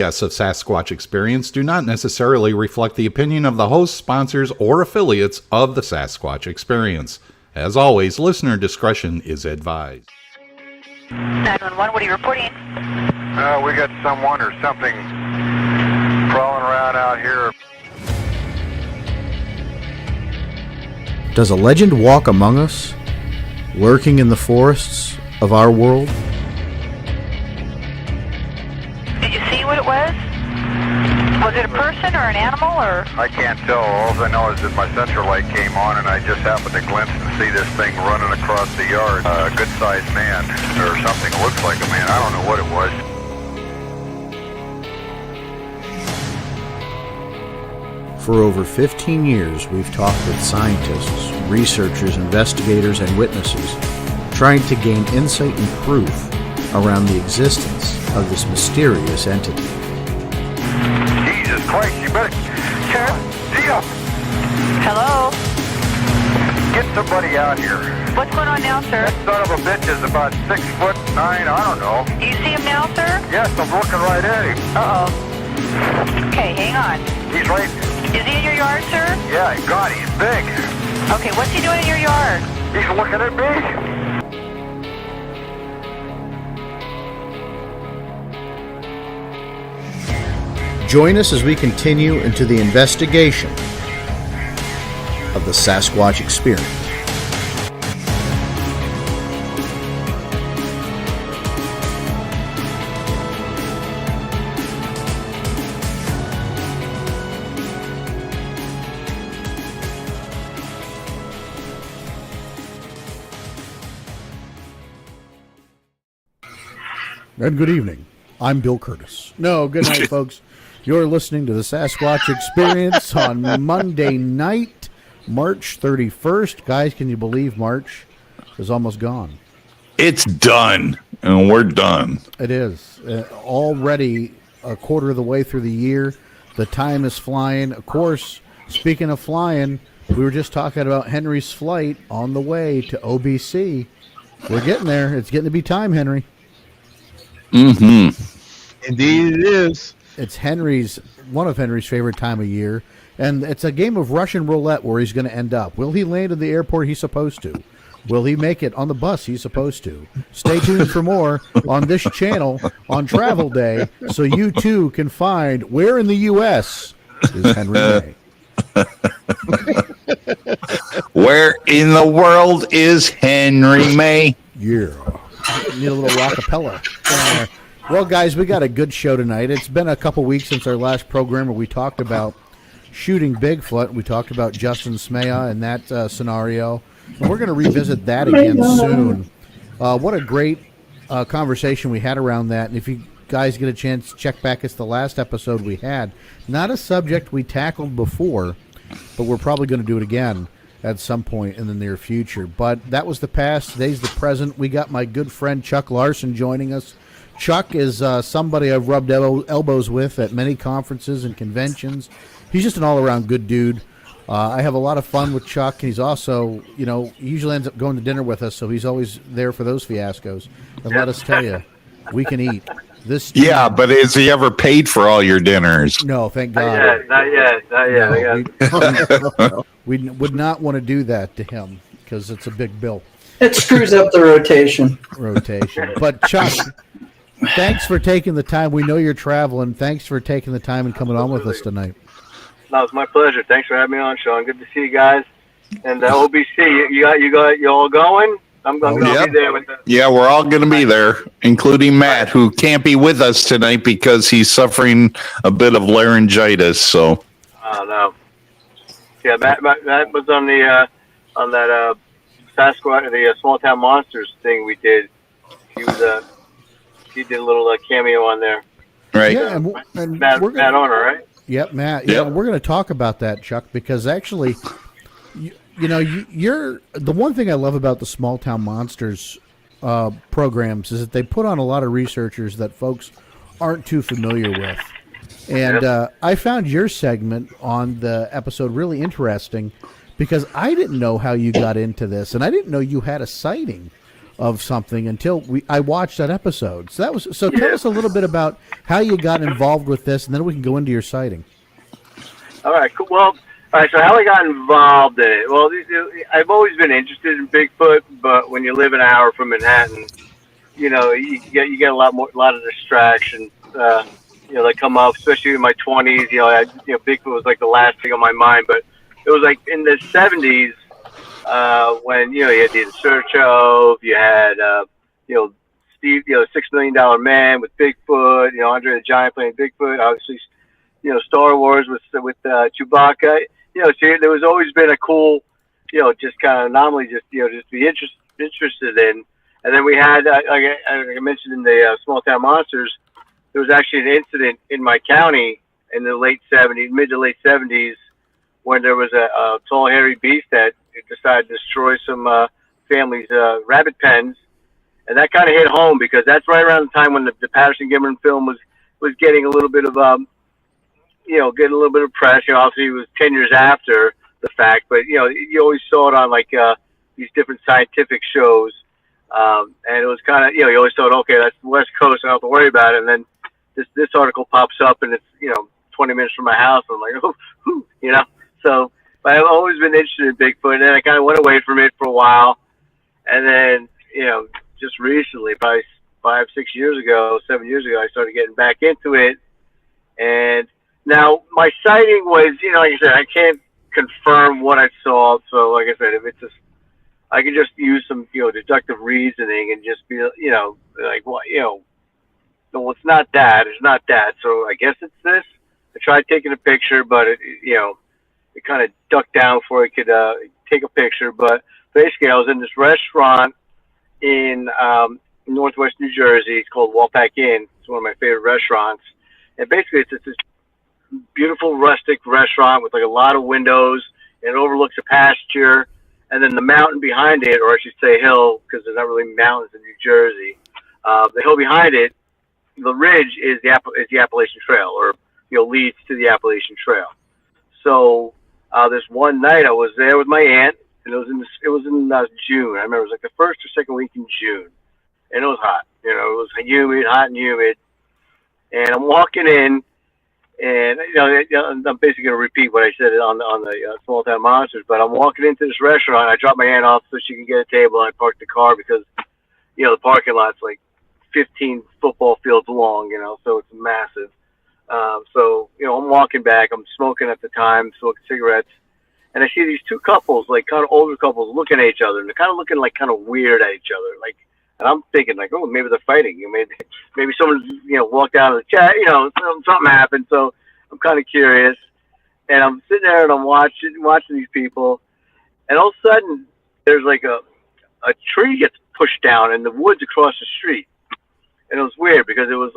Guests of Sasquatch Experience do not necessarily reflect the opinion of the hosts, sponsors, or affiliates of the Sasquatch Experience. As always, listener discretion is advised. 911, what are you reporting? We got someone or something crawling around out here. Does a legend walk among us, lurking in the forests of our world? Did you see what it was? Was it a person or an animal or? I can't tell. All I know is that my central light came on and I just happened to glimpse and see this thing running across the yard. A good-sized man or something. It looks like a man. I don't know what it was. For over 15 years, we've talked with scientists, researchers, investigators, and witnesses, trying to gain insight and proof around the existence of this mysterious entity. Jesus Christ, you better... Cat, Dia! Hello? Get somebody out here. What's going on now, sir? That son of a bitch is about 6'9", I don't know. Do you see him now, sir? Yes, I'm looking right at him. Uh-oh. Okay, hang on. He's right... Is he in your yard, sir? Yeah, God, he's big. Okay, what's he doing in your yard? He's looking at me. Join us as we continue into the investigation of the Sasquatch Experience. And good evening. I'm Bill Curtis. No, good night, folks. You're listening to the Sasquatch Experience on Monday night, March 31st. Guys, can you believe March is almost gone? It's done, and we're done. It is. Already a quarter of the way through the year. The time is flying. Of course, speaking of flying, we were just talking about Henry's flight on the way to OBC. We're getting there. It's getting to be time, Henry. Mm-hmm. Indeed it is. It's one of Henry's favorite time of year, and it's a game of Russian roulette where he's going to end up. Will he land at the airport he's supposed to? Will he make it on the bus he's supposed to? Stay tuned for more on this channel on Travel Day so you too can find where in the U.S. is Henry May. Where in the world is Henry May? Yeah. Need a little rockapella. Well, guys, we got a good show tonight. It's been a couple weeks since our last program where we talked about shooting Bigfoot. We talked about Justin Smea and that scenario. And we're going to revisit that again soon. What a great conversation we had around that. And if you guys get a chance, check back. It's the last episode we had. Not a subject we tackled before, but we're probably going to do it again at some point in the near future. But that was the past. Today's the present. We got my good friend Chuck Larson joining us. Chuck is somebody I've rubbed elbows with at many conferences and conventions. He's just an all-around good dude. I have a lot of fun with Chuck. He's also, he usually ends up going to dinner with us, so he's always there for those fiascos. And let us tell you, we can eat. Yeah, but has he ever paid for all your dinners? No, thank God. Not yet. We would not want to do that to him because it's a big bill. It screws up the rotation. But Chuck, thanks for taking the time. We know you're traveling. Thanks for taking the time and coming on with us tonight. No, it's my pleasure. Thanks for having me on, Sean. Good to see you guys. And OBC, you all going? I'm going to be there with them. Yeah, we're all going to be there, including Matt, who can't be with us tonight because he's suffering a bit of laryngitis. So. Oh no. Yeah, Matt was on that Sasquatch, the Small Town Monsters thing we did. He did a little cameo on there. Right. Yeah, and Matt Owner, right? Yep, Matt. Yep. Yeah, we're going to talk about that, Chuck, because actually, you're the one thing I love about the Small Town Monsters programs is that they put on a lot of researchers that folks aren't too familiar with. And I found your segment on the episode really interesting because I didn't know how you got into this, and I didn't know you had a sighting of something until I watched that episode. So tell us a little bit about how you got involved with this, and then we can go into your sighting. All right, cool. Well, all right. So how I got involved in it? Well, I've always been interested in Bigfoot, but when you live an hour from Manhattan, you get a lot of distractions. That come up, especially in my 20s. Bigfoot was like the last thing on my mind, but it was like in the 70s when you had the In Search Of, you had Steve, $6 Million Man with Bigfoot, Andre the Giant playing Bigfoot, obviously, Star Wars with Chewbacca. So there was always been a cool, just kind of anomaly, just be interested in. And then we had, like I mentioned in the Small Town Monsters, there was actually an incident in my county in the mid to late 70s, when there was a tall, hairy beast that decided to destroy some families' rabbit pens. And that kind of hit home, because that's right around the time when the Patterson-Gimlin film was getting a little bit of, getting a little bit of press. Obviously it was 10 years after the fact, but, you always saw it on, like, these different scientific shows. And it was kind of, you always thought, okay, that's the West Coast, I don't have to worry about it. And then this article pops up, and it's, 20 minutes from my house. I'm like, oh, So, but I've always been interested in Bigfoot, and then I kind of went away from it for a while. And then, just recently, probably 7 years ago, I started getting back into it. And now my sighting was, like I said, I can't confirm what I saw. So, like I said, if it's just, I can just use some, deductive reasoning and just be, like, well, no, it's not that. It's not that. So I guess it's this. I tried taking a picture, but it kind of ducked down before I could take a picture. But basically, I was in this restaurant in Northwest New Jersey. It's called Walpack Inn. It's one of my favorite restaurants. And basically, it's this beautiful rustic restaurant with like a lot of windows, and it overlooks a pasture. And then the mountain behind it, or I should say hill, because there's not really mountains in New Jersey. The hill behind it, the ridge, is the Appalachian Trail, or leads to the Appalachian Trail. So this one night I was there with my aunt, and it was in June. I remember it was like the first or second week in June, and it was hot. It was hot and humid. And I'm walking in, and I'm basically going to repeat what I said on the Small Town Monsters. But I'm walking into this restaurant. I drop my aunt off so she can get a table, and I park the car because the parking lot's like 15 football fields long. So it's massive. So I'm walking back. I'm smoking at the time, smoking cigarettes, and I see these two couples, like kind of older couples, looking at each other, and they're kind of looking like kind of weird at each other, like. And I'm thinking, like, oh, maybe they're fighting. Maybe someone, walked out of the chat. Something happened. So I'm kind of curious. And I'm sitting there and I'm watching these people. And all of a sudden, there's like a tree gets pushed down in the woods across the street. And it was weird because it was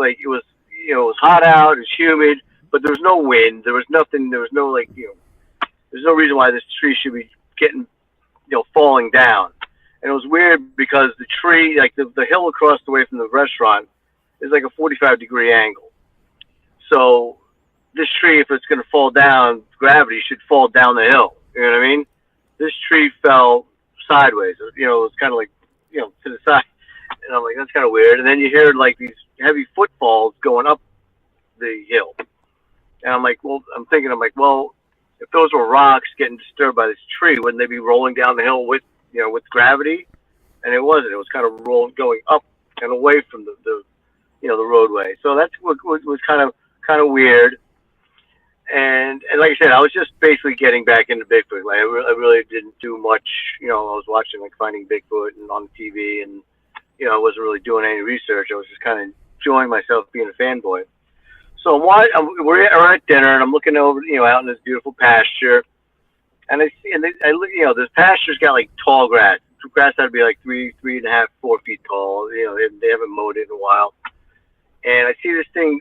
hot out, it was humid, but there was no wind. There was nothing. There was no there's no reason why this tree should be getting, falling down. And it was weird because the tree, like the hill across the way from the restaurant, is like a 45-degree angle. So this tree, if it's going to fall down, gravity should fall down the hill. You know what I mean? This tree fell sideways. It was kind of like, to the side. And I'm like, that's kind of weird. And then you hear like these heavy footfalls going up the hill. And I'm thinking, well, if those were rocks getting disturbed by this tree, wouldn't they be rolling down the hill with gravity? And it wasn't. It was kind of going up and away from the roadway. So that's what was kind of weird. And like I said, I was just basically getting back into Bigfoot. Like I really didn't do much. I was watching like Finding Bigfoot and on TV, and I wasn't really doing any research. I was just kind of enjoying myself being a fanboy. So we're at dinner, and I'm looking over, out in this beautiful pasture. And I see, and I look, this pasture's got like tall grass. Grass had to be like 3.5, 4 feet tall. They haven't mowed it in a while. And I see this thing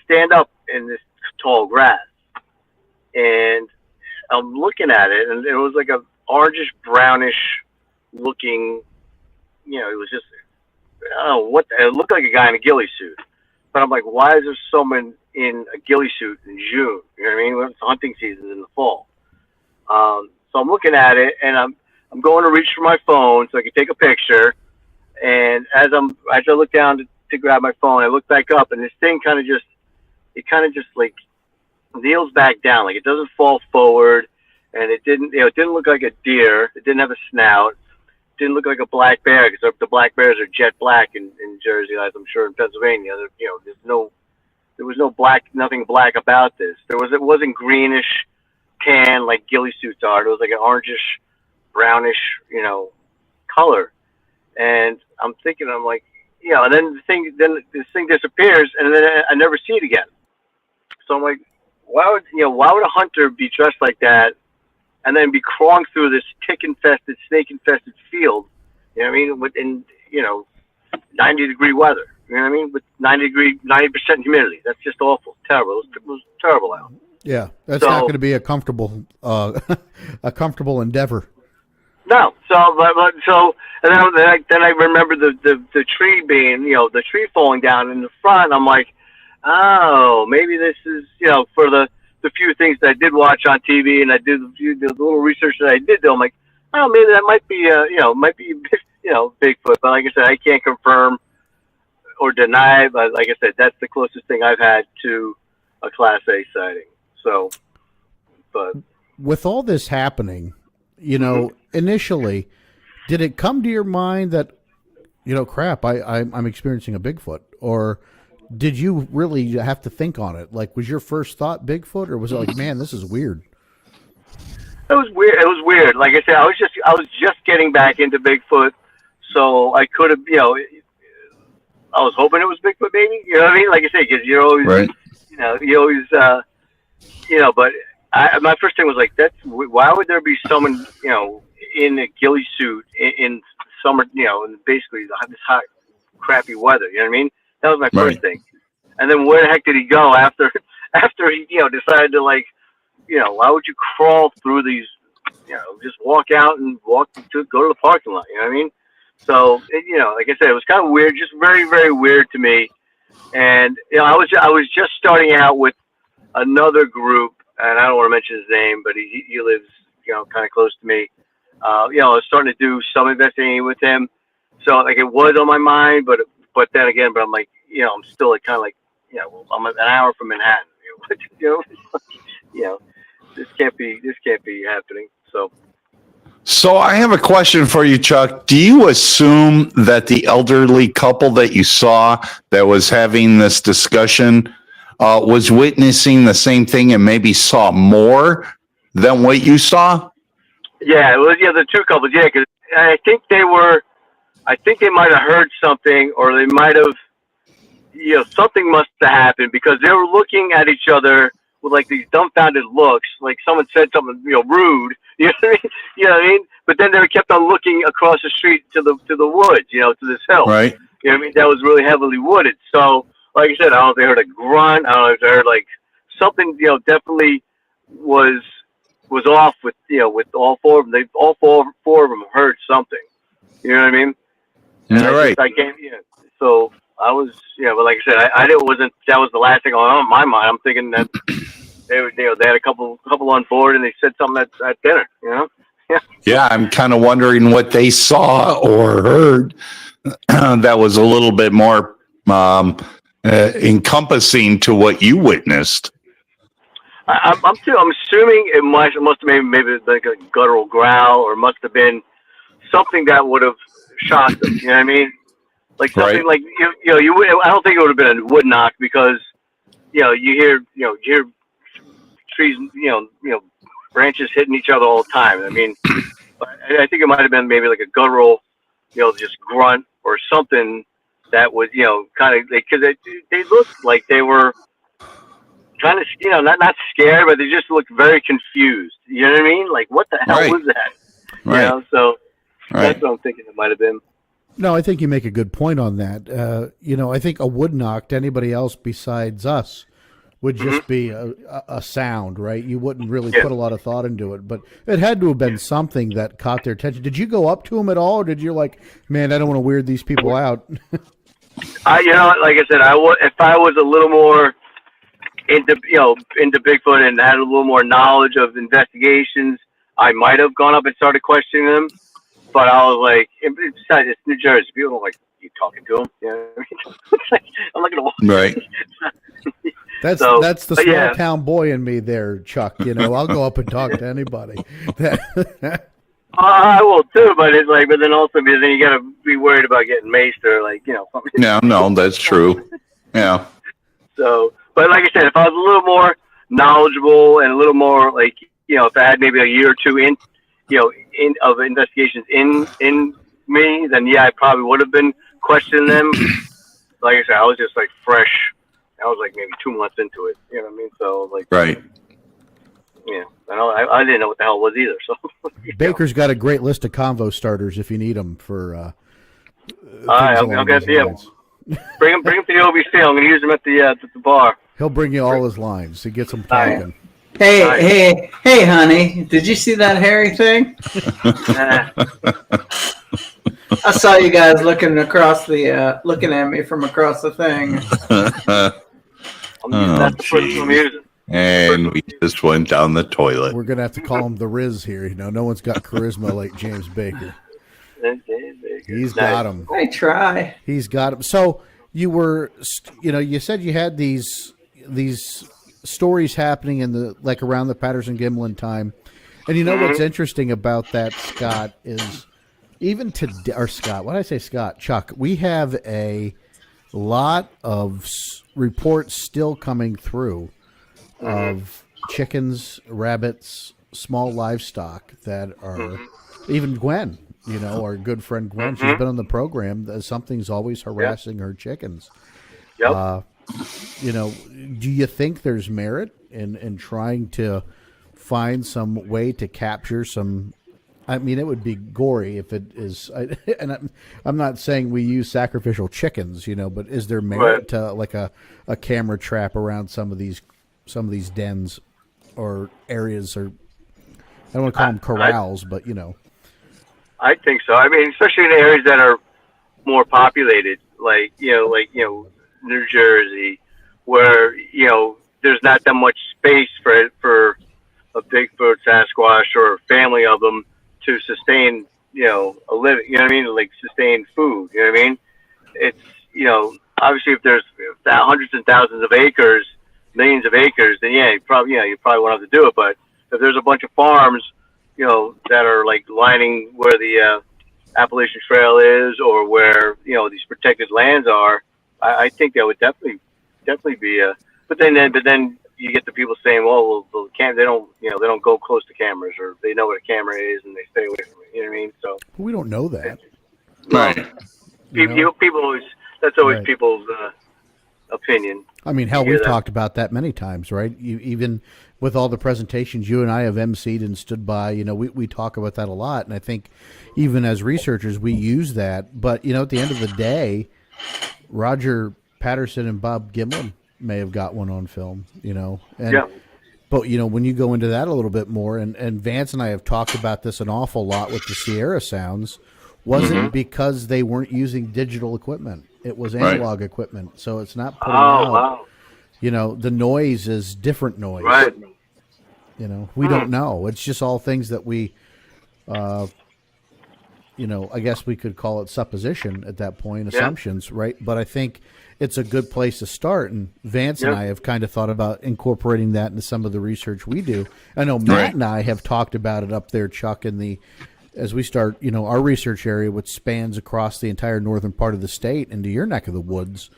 stand up in this tall grass. And I'm looking at it, and it was like a orangish, brownish looking, it was just, I don't know it looked like a guy in a ghillie suit. But I'm like, why is there someone in a ghillie suit in June? You know what I mean? It's hunting season in the fall. So I'm looking at it, and I'm going to reach for my phone so I can take a picture. And as I look down to grab my phone, I look back up, and this thing kind of just like kneels back down, like it doesn't fall forward, and it didn't look like a deer. It didn't have a snout. It didn't look like a black bear, because the black bears are jet black in Jersey, as I'm sure in Pennsylvania. There was nothing black about this. It wasn't greenish tan like ghillie suits are. It was like an orangish, brownish, color. And I'm like, and then this thing disappears, and then I never see it again. So I'm like, why would a hunter be dressed like that, and then be crawling through this tick-infested, snake-infested field? You know what I mean? Within 90-degree weather. You know what I mean? With 90% humidity. That's just awful. Terrible. It was terrible out. Yeah, that's not going to be a comfortable endeavor. No. So and then I remember the tree being, the tree falling down in the front. I'm like, oh, maybe this is, for the few things that I did watch on TV, and I did the little research that I did do. I'm like, oh, maybe that might be, Bigfoot. But like I said, I can't confirm or deny. But like I said, that's the closest thing I've had to a Class A sighting. So, but with all this happening, initially, did it come to your mind that, crap, I'm experiencing a Bigfoot? Or did you really have to think on it? Like, was your first thought Bigfoot, or was it like, man, this is weird? It was weird. It was weird. Like I said, I was just getting back into Bigfoot, so I could have, I was hoping it was Bigfoot, maybe. You know what I mean? Like I said, because you're always, right. But my first thing was like, why would there be someone, in a ghillie suit in summer, in basically this hot, crappy weather? You know what I mean? That was my first thing. And then where the heck did he go after he, decided to, like, why would you crawl through these, just walk out and go to the parking lot? You know what I mean? So, like I said, it was kind of weird, just very, very weird to me. And, I was just starting out with another group, and I don't want to mention his name, but he lives, kind of close to me. I was starting to do some investigating with him. So, like, it was on my mind, but then again, I'm like, I'm still like, kind of like, I'm an hour from Manhattan. This can't be happening. So I have a question for you, Chuck. Do you assume that the elderly couple that you saw that was having this discussion was witnessing the same thing and maybe saw more than what you saw? Yeah, it was, the two couples. Yeah, because I think they might have heard something, or they might have, something must have happened, because they were looking at each other with like these dumbfounded looks, like someone said something, rude. You know what I mean? But then they kept on looking across the street to the woods, to this hill. Right. You know what I mean? That was really heavily wooded. So, like I said, I don't know if they heard a grunt. I don't know if they heard like something. Definitely was off with with all four of them. All four of them heard something. You know what I mean? All right. I came. So I was. But like I said, I wasn't. That was the last thing on my mind. I'm thinking that they had a couple on board, and they said something at dinner. Yeah, I'm kind of wondering what they saw or heard that was a little bit more encompassing to what you witnessed. I'm assuming it must have maybe like a guttural growl, or must have been something that would have shocked them. You know what I mean? Like something like you would. I don't think it would have been a wood knock, because you hear trees branches hitting each other all the time. I mean, I think it might have been maybe like a guttural, just grunt or something that was kind of, because they looked like they were kind of not scared, but they just looked very confused. You know what I mean? Like, what the hell was that? Right. So that's what I'm thinking it might have been. No, I think you make a good point on that. I think a wood knock to anybody else besides us would just be a sound, right? You wouldn't really put a lot of thought into it, but it had to have been something that caught their attention. Did you go up to them at all, or did you like, man, I don't want to weird these people out? Like I said, if I was a little more into Bigfoot and had a little more knowledge of investigations, I might have gone up and started questioning them. but I was like, besides, it's New Jersey. People don't like you talking to them. You know what I mean? It's like, I'm not gonna. Right. That's the small town boy in me there, Chuck. You know, I'll go up and talk to anybody. I will too, but it's like, but then also, because then you gotta be worried about getting maced or like, you know, something. Yeah, no, that's true. Yeah. So, but like I said, if I was a little more knowledgeable and a little more like, you know, if I had maybe a year or two of investigations in me, then yeah, I probably would have been questioning them. Like I said, I was just like fresh. I was like maybe 2 months into it. You know what I mean? So like, right. Yeah, I didn't know what the hell it was either. So Baker's got a great list of convo starters if you need them for. All right, I'll get to you. Bring him to the OBC. I'm going to use him at the bar. He'll bring you all his lines. He gets them talking. Hey, honey! Did you see that hairy thing? I saw you guys looking at me from across the thing. That's the person I'm using. And we just went down the toilet. We're gonna have to call him the Riz here. You know, no one's got charisma like James Baker. He's got him. I try. He's got him. So you were, you said you had these stories happening in the around the Patterson-Gimlin time, and you know what's interesting about that, Scott, is even today. Or Scott, what did I say, Scott? Chuck, we have a lot of reports still coming through of chickens, rabbits, small livestock that are even Gwen, our good friend Gwen. She's been on the program. Something's always harassing her chickens. Yep. Do you think there's merit in trying to find some way to capture some? I mean, it would be gory if it is. And I'm not saying we use sacrificial chickens, but is there merit to like a camera trap around some of these dens or areas, or I don't want to call them corrals, but I think so. I mean, especially in areas that are more populated, like New Jersey, where there's not that much space for a Bigfoot, Sasquatch, or a family of them to sustain a living. You know what I mean? Like sustain food. You know what I mean? It's obviously if there's hundreds and thousands of acres, millions of acres, then you probably won't have to do it. But if there's a bunch of farms, that are like lining where the Appalachian Trail is, or where these protected lands are, I think that would definitely be a. But then you get the people saying, well, they don't go close to cameras, or they know what a camera is and they stay away from it. You know what I mean? So we don't know that. Right. People always. That's always people's opinion. I mean, hell, we've talked about that many times, right? Even with all the presentations you and I have emceed and stood by, we talk about that a lot. And I think even as researchers, we use that. But, at the end of the day, Roger Patterson and Bob Gimlin may have got one on film, But, when you go into that a little bit more, and Vance and I have talked about this an awful lot with the Sierra sounds, wasn't because they weren't using digital equipment. It was analog equipment, so it's not putting out. Wow. The noise is different noise. Right. We don't know. It's just all things that we, I guess we could call it supposition at that point, assumptions, right? But I think it's a good place to start. And Vance and I have kind of thought about incorporating that into some of the research we do. I know Matt and I have talked about it up there, Chuck, as we start, our research area, which spans across the entire northern part of the state into your neck of the woods.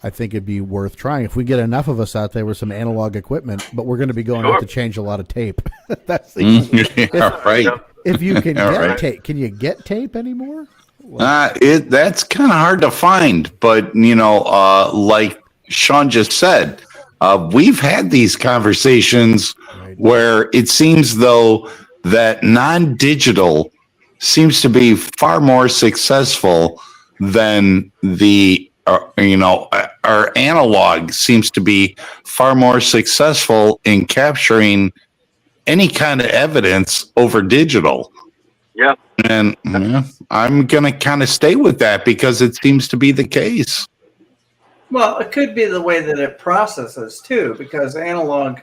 I think it'd be worth trying if we get enough of us out there with some analog equipment. But we're going to be going out to change a lot of tape. That's the right. If you can get tape, can you get tape anymore? That's kind of hard to find, but like Sean just said, we've had these conversations where it seems though that non-digital seems to be far more successful than the our analog seems to be far more successful in capturing any kind of evidence over digital. Yeah. And I'm going to kind of stay with that because it seems to be the case. Well, it could be the way that it processes too, because analog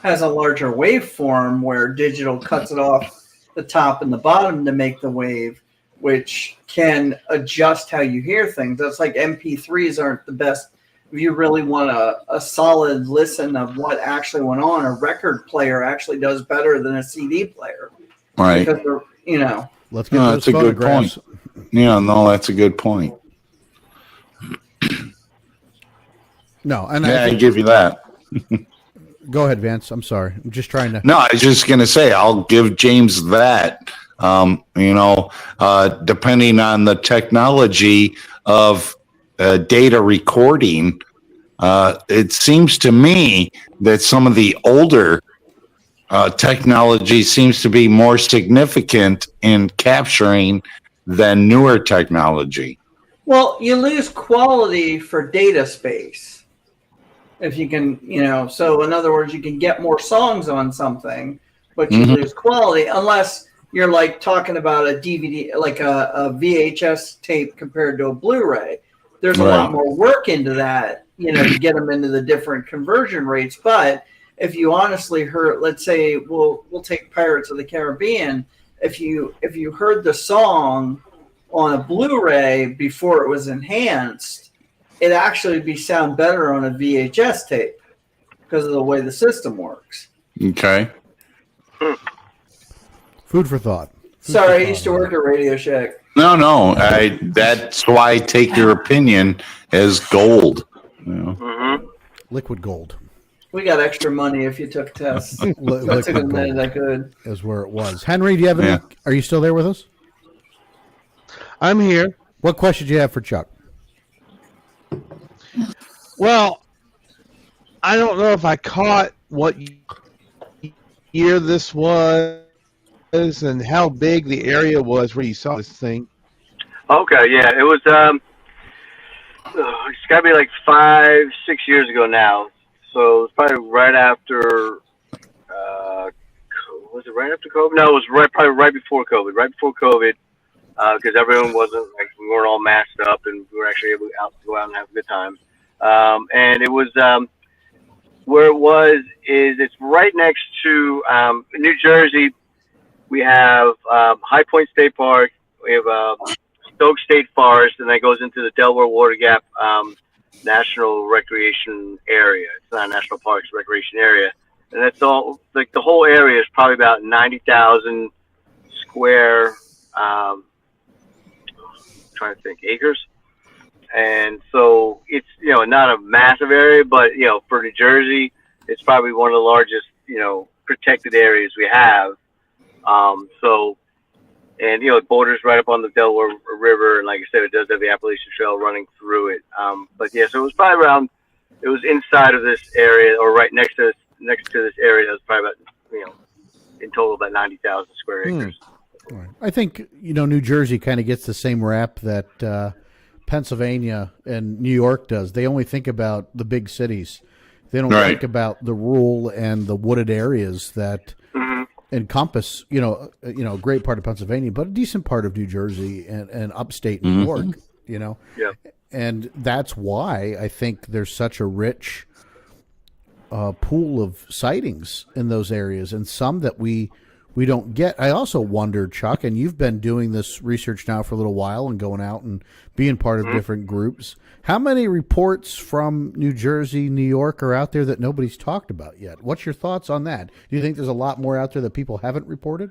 has a larger waveform where digital cuts it off the top and the bottom to make the wave, which can adjust how you hear things. That's like MP3s aren't the best. If you really want a solid listen of what actually went on, a record player actually does better than a CD player. Right. Because they're, Let's get No, those that's a good photographs. point. Yeah, no, that's a good point. No, and Yeah, I give you that. go ahead, Vance. I'm sorry. I'm just trying to. No, I was just going to say, I'll give James that. Depending on the technology of data recording, it seems to me that some of the older technology seems to be more significant in capturing than newer technology. well, you lose quality for data space. If you can, so in other words, you can get more songs on something, but you lose quality unless you're like talking about a DVD, like a VHS tape compared to a Blu-ray. There's a lot more work into that, to get them into the different conversion rates. But if you honestly heard, let's say, we'll take Pirates of the Caribbean. If you heard the song on a Blu-ray before it was enhanced, it actually would sound better on a VHS tape because of the way the system works. Okay. Food for thought. Sorry, I used to work at Radio Shack. No. That's why I take your opinion as gold. Liquid gold. We got extra money if you took tests. I took Liquid as many as gold I could. is where it was. Henry, do you have any? Yeah. Are you still there with us? I'm here. What question do you have for Chuck? Well, I don't know if I caught what year this was and how big the area was where you saw this thing. Okay, yeah, it was. It's got to be like 5-6 years ago now. So it's probably right after. Was it right after COVID? No, it was probably right before COVID. Right before COVID, because everyone wasn't we weren't all masked up, and we were actually able to go out and have a good time. And it was where it was is it's right next to New Jersey. We have High Point State Park. We have Stoke State Forest, and that goes into the Delaware Water Gap National Recreation Area. It's not a national park; it's a recreation area, and that's all. Like the whole area is probably about 90,000 square. Trying to think acres, and so it's not a massive area, but for New Jersey, it's probably one of the largest protected areas we have. And it borders right up on the Delaware River, and like I said, it does have the Appalachian Trail running through it. But yeah, so it was probably around. It was inside of this area, or right next to this area. It was probably about in total about 90,000 square acres. Right. I think New Jersey kind of gets the same rap that Pennsylvania and New York does. They only think about the big cities. They don't think about the rural and the wooded areas that encompass, a great part of Pennsylvania, but a decent part of New Jersey and upstate New York, Yeah. And that's why I think there's such a rich pool of sightings in those areas, and some that we don't get. I also wonder, Chuck, and you've been doing this research now for a little while and going out and being part of different groups. How many reports from New Jersey, New York are out there that nobody's talked about yet? What's your thoughts on that? Do you think there's a lot more out there that people haven't reported?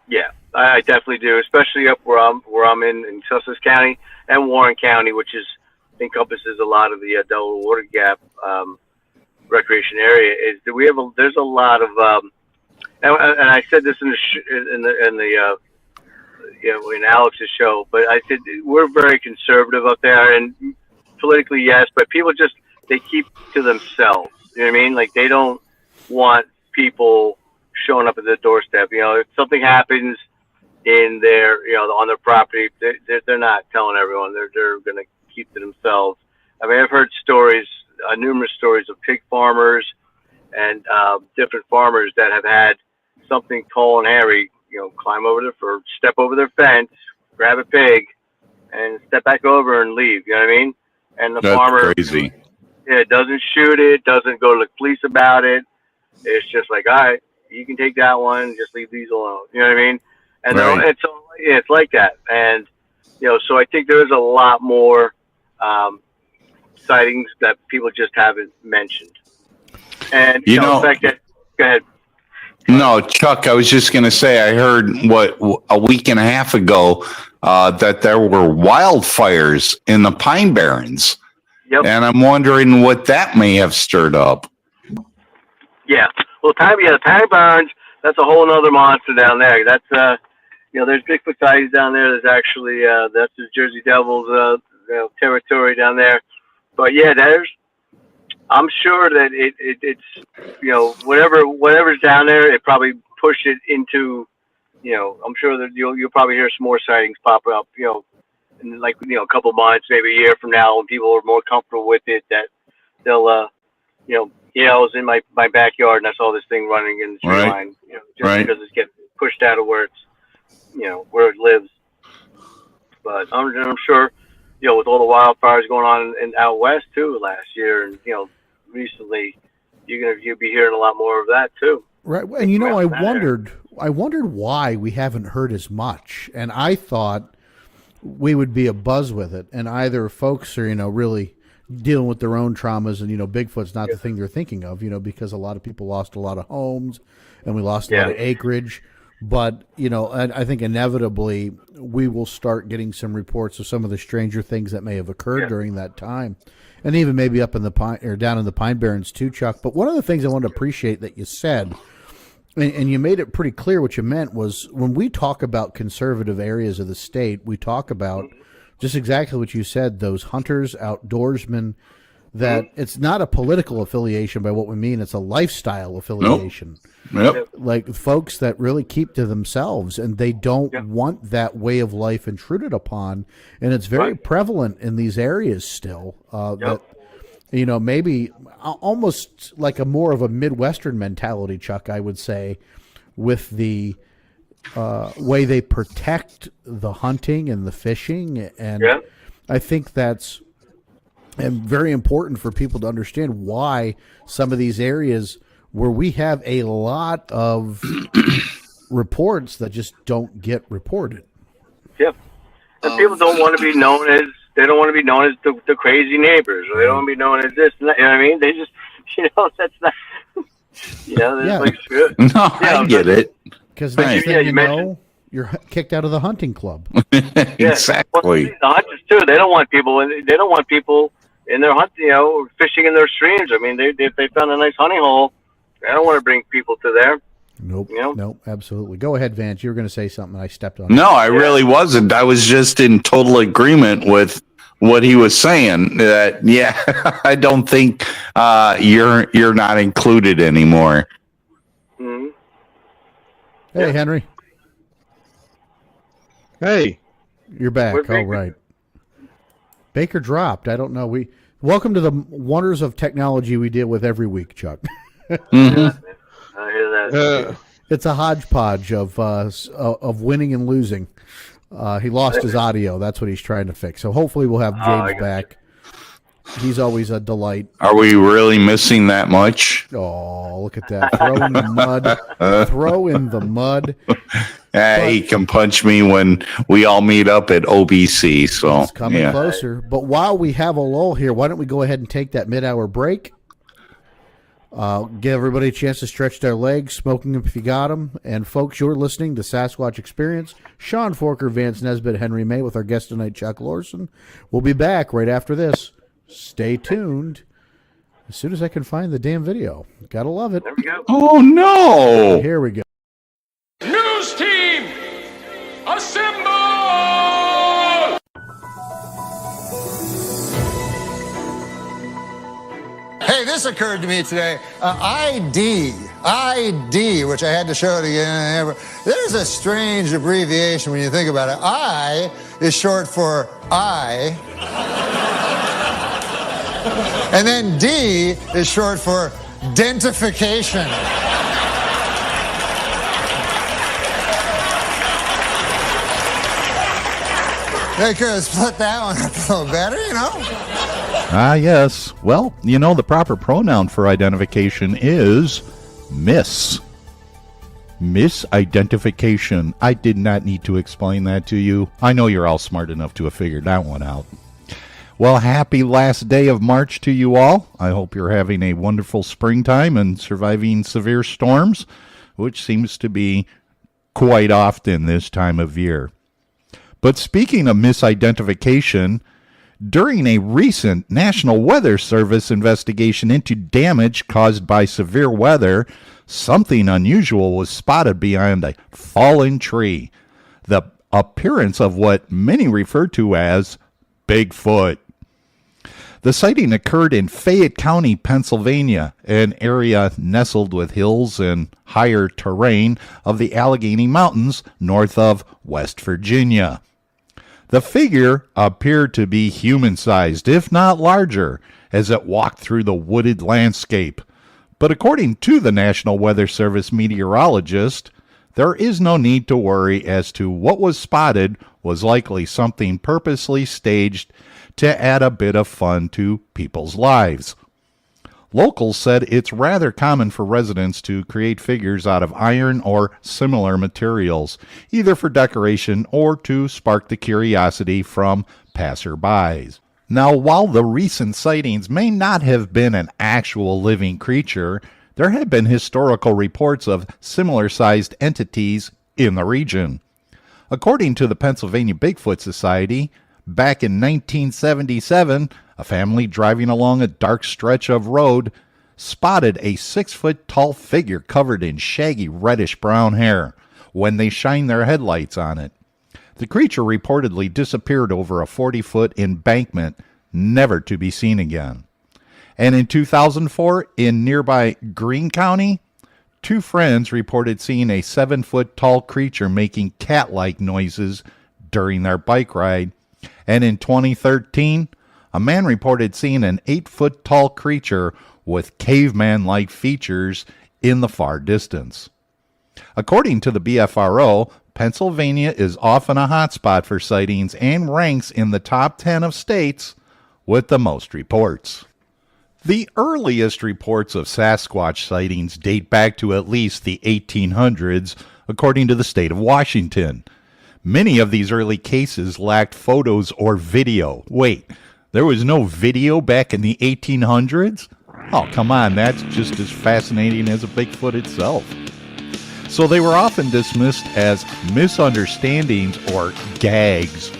Yeah, I definitely do, especially up where I'm in Sussex County and Warren County, which encompasses a lot of the Delaware Water Gap recreation area. Is that there's a lot of and I said this in Alex's show, but I said we're very conservative up there, and politically yes, but people they keep to themselves. You know what I mean? Like they don't want people showing up at their doorstep. If something happens in their on their property, they're not telling everyone. They're going to keep to themselves. I mean, I've heard stories, numerous stories of pig farmers and different farmers that have had something tall and hairy, climb over step over their fence, grab a pig, and step back over and leave. You know what I mean? And the farmer, crazy. Doesn't shoot it, doesn't go to the police about it. It's just like, all right, you can take that one, just leave these alone. You know what I mean? And Right. it's like that. And, so I think there is a lot more sightings that people just haven't mentioned. And, You know- the fact that, go ahead. No, Chuck, I was just going to say, I heard a week and a half ago that there were wildfires in the Pine Barrens. Yep. And I'm wondering what that may have stirred up. Yeah. Well, the Pine Barrens, that's a whole other monster down there. That's, there's Bigfoot sightings down there. There's actually, that's the Jersey Devils, territory down there. But yeah, I'm sure that it's, whatever's down there, it probably pushed it into, I'm sure that you'll probably hear some more sightings pop up, in like, a couple months, maybe a year from now, when people are more comfortable with it, that they'll, I was in my backyard and I saw this thing running in the tree Right. line, just Right. because it's getting pushed out of where it's, where it lives. But I'm sure, with all the wildfires going on out west too last year, and recently, you'll be hearing a lot more of that too. Right, and I wondered why we haven't heard as much, and I thought we would be abuzz with it, and either folks are really dealing with their own traumas, and Bigfoot's not the thing they're thinking of, because a lot of people lost a lot of homes, and we lost a lot of acreage. But, I think inevitably we will start getting some reports of some of the stranger things that may have occurred during that time. And even maybe up in the Pine or down in the Pine Barrens too, Chuck. But one of the things I want to appreciate that you said, and you made it pretty clear what you meant, was when we talk about conservative areas of the state, we talk about just exactly what you said, those hunters, outdoorsmen, that it's not a political affiliation by what we mean, it's a lifestyle affiliation. Yep. Like folks that really keep to themselves, and they don't want that way of life intruded upon, and it's very prevalent in these areas still. That maybe almost like a more of a Midwestern mentality, Chuck, I would say, with the way they protect the hunting and the fishing, and I think that's very important for people to understand why some of these areas where we have a lot of reports that just don't get reported. Yeah. And people don't want to be known as, the crazy neighbors, or they don't want to be known as this and that, you know what I mean? They just, that's not, they're like, shit. No, I get it. Because next thing you're kicked out of the hunting club. Exactly. Well, the hunters too, they don't want people in their hunt, fishing in their streams. I mean, if they found a nice honey hole, they don't want to bring people to there. Nope. Nope. Absolutely. Go ahead, Vance. You were going to say something. I stepped on. No, I really wasn't. I was just in total agreement with what he was saying. That I don't think you're not included anymore. Mm-hmm. Hey, Henry. Hey, you're back. Oh, right. Baker dropped. I don't know. Welcome to the wonders of technology we deal with every week, Chuck. Mm-hmm. I hear that. It's a hodgepodge of winning and losing. He lost his audio. That's what he's trying to fix. So hopefully we'll have James back. He's always a delight. Are we really missing that much? Oh, look at that. Throw in the mud. Throw in the mud. He can punch me when we all meet up at OBC. So it's coming closer. But while we have a lull here, why don't we go ahead and take that mid-hour break? Give everybody a chance to stretch their legs, smoking them if you got them. And folks, you're listening to Sasquatch Experience. Sean Forker, Vance Nesbitt, Henry May with our guest tonight, Chuck Larson. We'll be back right after this. Stay tuned. As soon as I can find the damn video. Gotta love it. There we go. Oh, no. Here we go. News team, assemble! Hey, this occurred to me today. ID, which I had to show it again. There's a strange abbreviation when you think about it. I is short for I. And then D is short for dentification. They could have split that one up a little better, Yes. Well, the proper pronoun for identification is Miss. Misidentification. I did not need to explain that to you. I know you're all smart enough to have figured that one out. Well, happy last day of March to you all. I hope you're having a wonderful springtime and surviving severe storms, which seems to be quite often this time of year. But speaking of misidentification, during a recent National Weather Service investigation into damage caused by severe weather, something unusual was spotted behind a fallen tree. The appearance of what many refer to as Bigfoot. The sighting occurred in Fayette County, Pennsylvania, an area nestled with hills and higher terrain of the Allegheny Mountains north of West Virginia. The figure appeared to be human-sized, if not larger, as it walked through the wooded landscape. But according to the National Weather Service meteorologist, there is no need to worry as to what was spotted was likely something purposely staged to add a bit of fun to people's lives. Locals said it's rather common for residents to create figures out of iron or similar materials, either for decoration or to spark the curiosity from passerbys. Now, while the recent sightings may not have been an actual living creature, there have been historical reports of similar-sized entities in the region. According to the Pennsylvania Bigfoot Society, back in 1977, a family driving along a dark stretch of road spotted a 6-foot-tall figure covered in shaggy reddish-brown hair when they shined their headlights on it. The creature reportedly disappeared over a 40-foot embankment, never to be seen again. And in 2004, in nearby Greene County, 2 friends reported seeing a 7-foot-tall creature making cat-like noises during their bike ride. And in 2013, a man reported seeing an 8-foot-tall creature with caveman-like features in the far distance. According to the BFRO, Pennsylvania is often a hotspot for sightings and ranks in the top 10 of states with the most reports. The earliest reports of Sasquatch sightings date back to at least the 1800s, according to the state of Washington. Many of these early cases lacked photos or video. Wait, there was no video back in the 1800s? Oh, come on, that's just as fascinating as a Bigfoot itself. So they were often dismissed as misunderstandings or gags.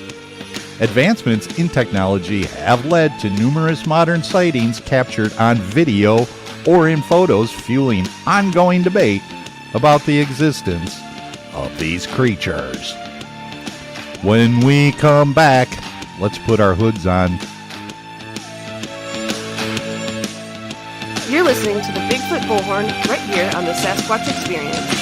Advancements in technology have led to numerous modern sightings captured on video or in photos, fueling ongoing debate about the existence of these creatures. When we come back, let's put our hoods on. You're listening to the Bigfoot Bullhorn right here on the Sasquatch Experience.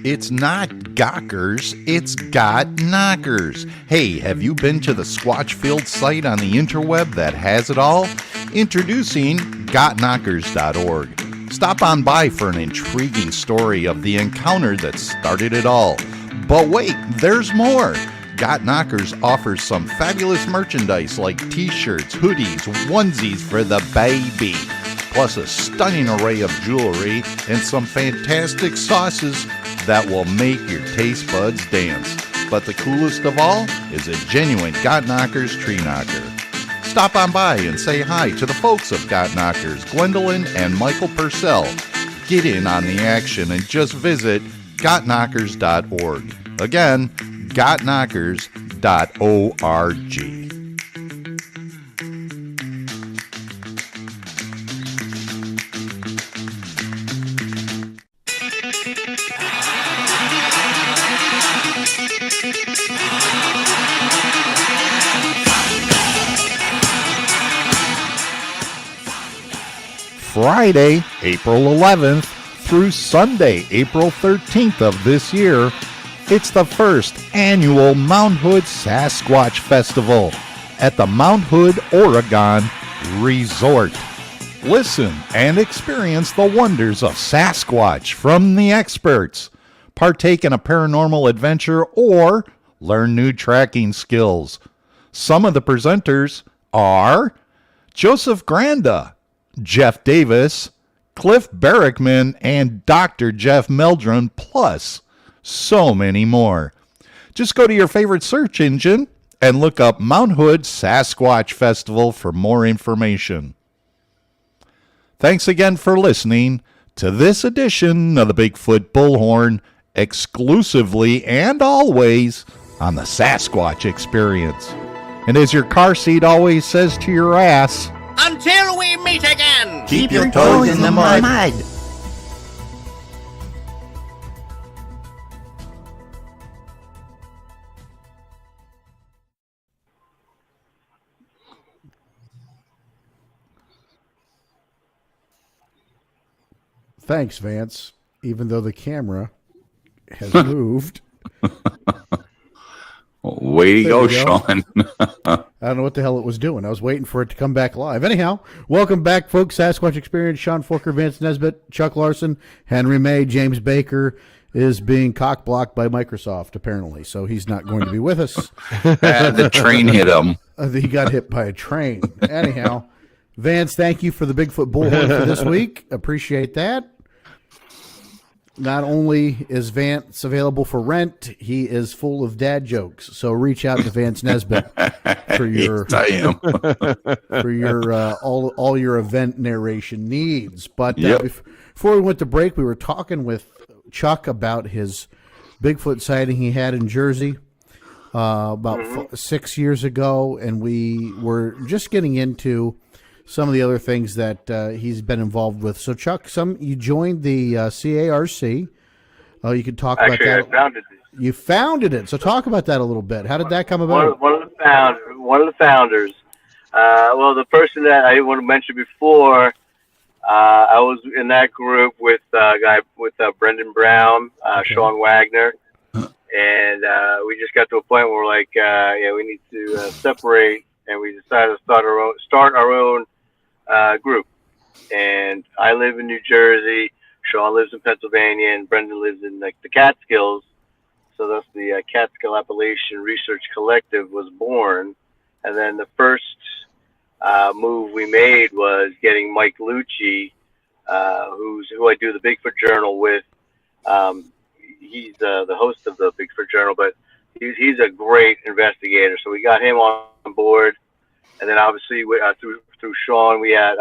It's not gawkers, it's got knockers. Hey, have you been to the Squatchfield site on the interweb that has it all? Introducing gotknockers.org. Stop on by for an intriguing story of the encounter that started it all. But wait, there's more. Got Knockers offers some fabulous merchandise like t-shirts, hoodies, onesies for the baby, plus a stunning array of jewelry and some fantastic sauces that will make your taste buds dance. But the coolest of all is a genuine Got Knockers tree knocker. Stop on by and say hi to the folks of Got Knockers, Gwendolyn and Michael Purcell. Get in on the action and just visit gotknockers.org. Again, gotknockers.org. Friday, April 11th through Sunday, April 13th of this year, it's the first annual Mount Hood Sasquatch Festival at the Mount Hood, Oregon Resort. Listen and experience the wonders of Sasquatch from the experts. Partake in a paranormal adventure or learn new tracking skills. Some of the presenters are Joseph Granda, Jeff Davis, Cliff Barrickman, and Dr. Jeff Meldrum, plus so many more. Just go to your favorite search engine and look up Mount Hood Sasquatch Festival for more information. Thanks again for listening to this edition of the Bigfoot Bullhorn, exclusively and always on the Sasquatch Experience. And as your car seat always says to your ass, until we meet again, keep your toes in the mud. Thanks, Vance. Even though the camera has moved. Way to go, Sean. I don't know what the hell it was doing. I was waiting for it to come back live. Anyhow, welcome back, folks. Sasquatch Experience. Sean Forker, Vance Nesbitt, Chuck Larson, Henry May, James Baker is being cock-blocked by Microsoft, apparently, so he's not going to be with us. The train hit him. He got hit by a train. Anyhow, Vance, thank you for the Bigfoot Bullhorn for this week. Appreciate that. Not only is Vance available for rent, he is full of dad jokes. So reach out to Vance Nesbitt for your for your all your event narration needs. But before we went to break, we were talking with Chuck about his Bigfoot sighting he had in Jersey about 6 years ago, and we were just getting into some of the other things that he's been involved with. So, Chuck, you joined the CARC. You could talk about that. I founded it. You founded it. So talk about that a little bit. How did that come about? One of the founders. Well, the person that I want to mention before, I was in that group with a guy with Brendan Brown, Sean Wagner, and we just got to a point where we're like, we need to separate, and we decided to start our own group. And I live in New Jersey, Sean lives in Pennsylvania, and Brendan lives in the Catskills. So that's the Catskill Appalachian Research Collective was born. And then the first move we made was getting Mike Lucci, who I do the Bigfoot Journal with. He's the host of the Bigfoot Journal, but he's a great investigator. So we got him on board. And then obviously through Sean, we had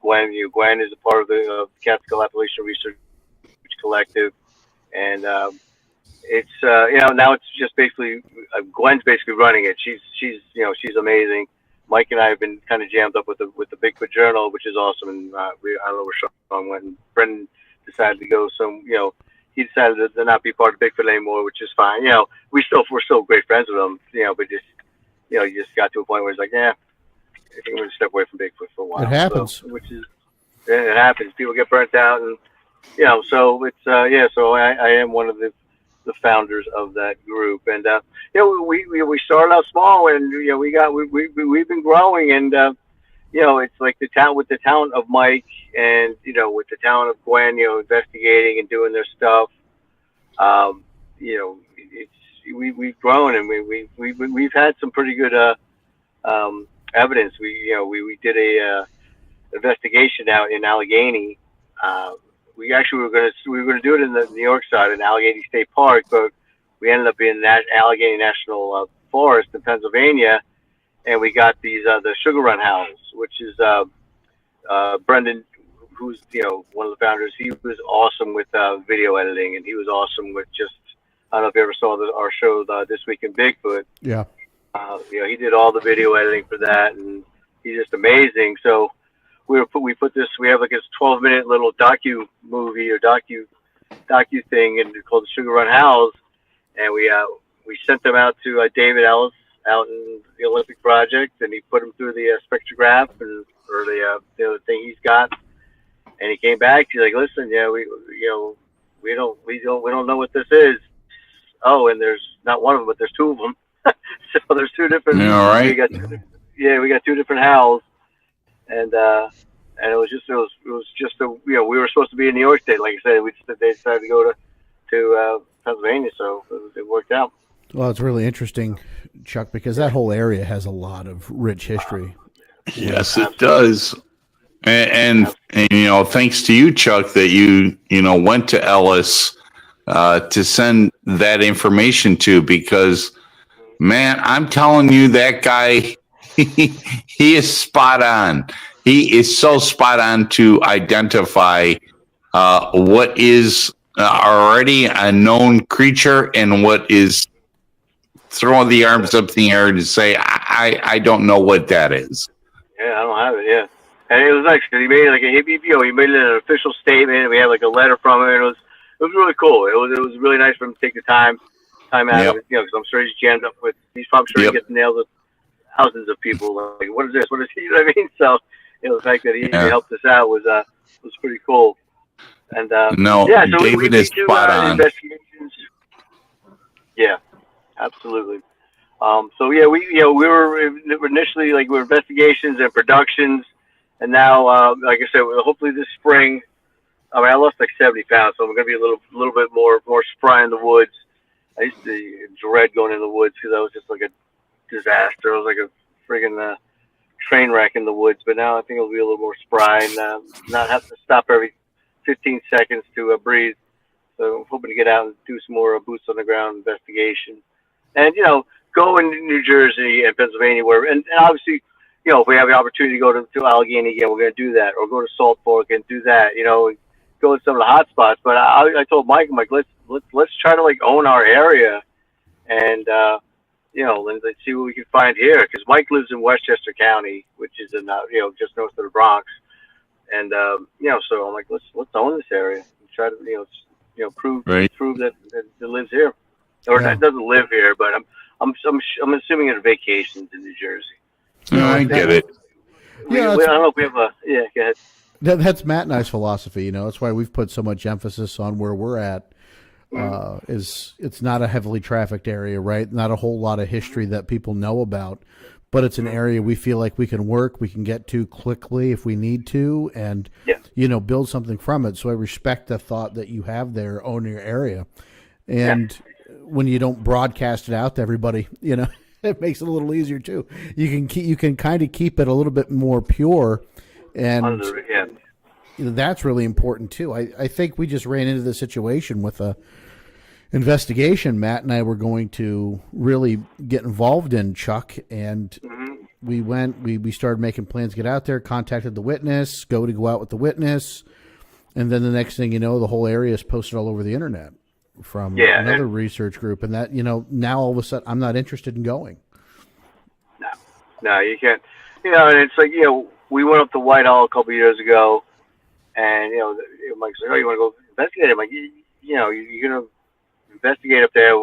Gwen. Gwen is a part of the Catskill Appalachian Research Collective, and it's now it's just basically Gwen's basically running it. She's amazing. Mike and I have been kind of jammed up with the Bigfoot Journal, which is awesome. And I don't know where Sean went. And Brendan decided to go he decided to not be part of Bigfoot anymore, which is fine. We're still great friends with him. But just you just got to a point where it's like, I think I'm going to step away from Bigfoot for a while. It happens. It happens. People get burnt out, and so it's So I am one of the founders of that group, and we started out small, and we've been growing, and it's like the talent of Mike, and with the talent of Gwen, investigating and doing their stuff. We've grown, and we've had some pretty good evidence. We did a investigation out in Allegheny. We were going to do it in the New York side in Allegheny State Park, but we ended up in that Allegheny National Forest in Pennsylvania, and we got these the Sugar Run Hounds, which is Brendan, who's one of the founders. He was awesome with video editing, and he was awesome with just, I don't know if you ever saw our show This Week in Bigfoot. Yeah. He did all the video editing for that, and he's just amazing. So we have like this 12-minute little docu movie or docu thing, and called the Sugar Run Hounds, and we sent them out to David Ellis out in the Olympic Project, and he put them through the spectrograph or the thing he's got, and he came back. He's like, "Listen, we don't know what this is." Oh, and there's not one of them, but there's two of them. So there's two different. Yeah, all right. We got two different howls, and it was just we were supposed to be in New York State, like I said. They decided to go to Pennsylvania, so it worked out. Well, it's really interesting, Chuck, because that whole area has a lot of rich history. Yes, it does. And you know, thanks to you, Chuck, that you went to Ellis to send that information to, because man, I'm telling you, that guy, he is spot on. He is so spot on to identify what is already a known creature and what is throwing the arms up in the air to say, I don't know what that is. Yeah, I don't have it. Yeah, and it was nice because he made like he made it an official statement. And we had like a letter from him. And it was really cool. It was really nice for him to take the time out of it. Because I'm sure he's jammed up with. I'm sure he gets nailed with thousands of people. Like, what is this? What is he? You know what I mean? So, the fact that he helped us out was pretty cool. And no, yeah, so David is spot on. Investigations. Yeah, absolutely. So yeah, we were initially we were investigations and productions, and now like I said, hopefully this spring. I mean, I lost like 70 pounds, so I'm going to be a little bit more spry in the woods. I used to dread going in the woods because I was just like a disaster. I was like a friggin' train wreck in the woods, but now I think it'll be a little more spry and not have to stop every 15 seconds to breathe. So I'm hoping to get out and do some more boots on the ground investigation, and go in New Jersey and Pennsylvania, and obviously, if we have the opportunity to go to Allegheny again, we're going to do that, or go to Salt Fork and do that, and go to some of the hot spots. But I told Mike, I'm like, let's try to own our area, and let's see what we can find here, because Mike lives in Westchester County, which is in just north of the Bronx, and so I'm like, let's own this area and try to prove that it lives here, or it doesn't live here, but I'm assuming it vacations in New Jersey. No, I get it. I don't know if we have go ahead. That's Matt and I's philosophy. That's why we've put so much emphasis on where we're at. It's not a heavily trafficked area, right? Not a whole lot of history that people know about, but it's an area we feel like we can work, we can get to quickly if we need to, and build something from it. So I respect the thought that you have there, own your area, and when you don't broadcast it out to everybody, it makes it a little easier too. You can kind of keep it a little bit more pure, and that's really important too. I think we just ran into the situation with a investigation Matt and I were going to really get involved in, Chuck, and we started making plans to get out there, contacted the witness, go out with the witness, and then the next thing you know, the whole area is posted all over the internet from another research group, and that now all of a sudden I'm not interested in going. No, you can't. And it's like we went up to Whitehall a couple of years ago, and Mike's like, "Oh, you want to go investigate?" I'm like, you're gonna investigate up there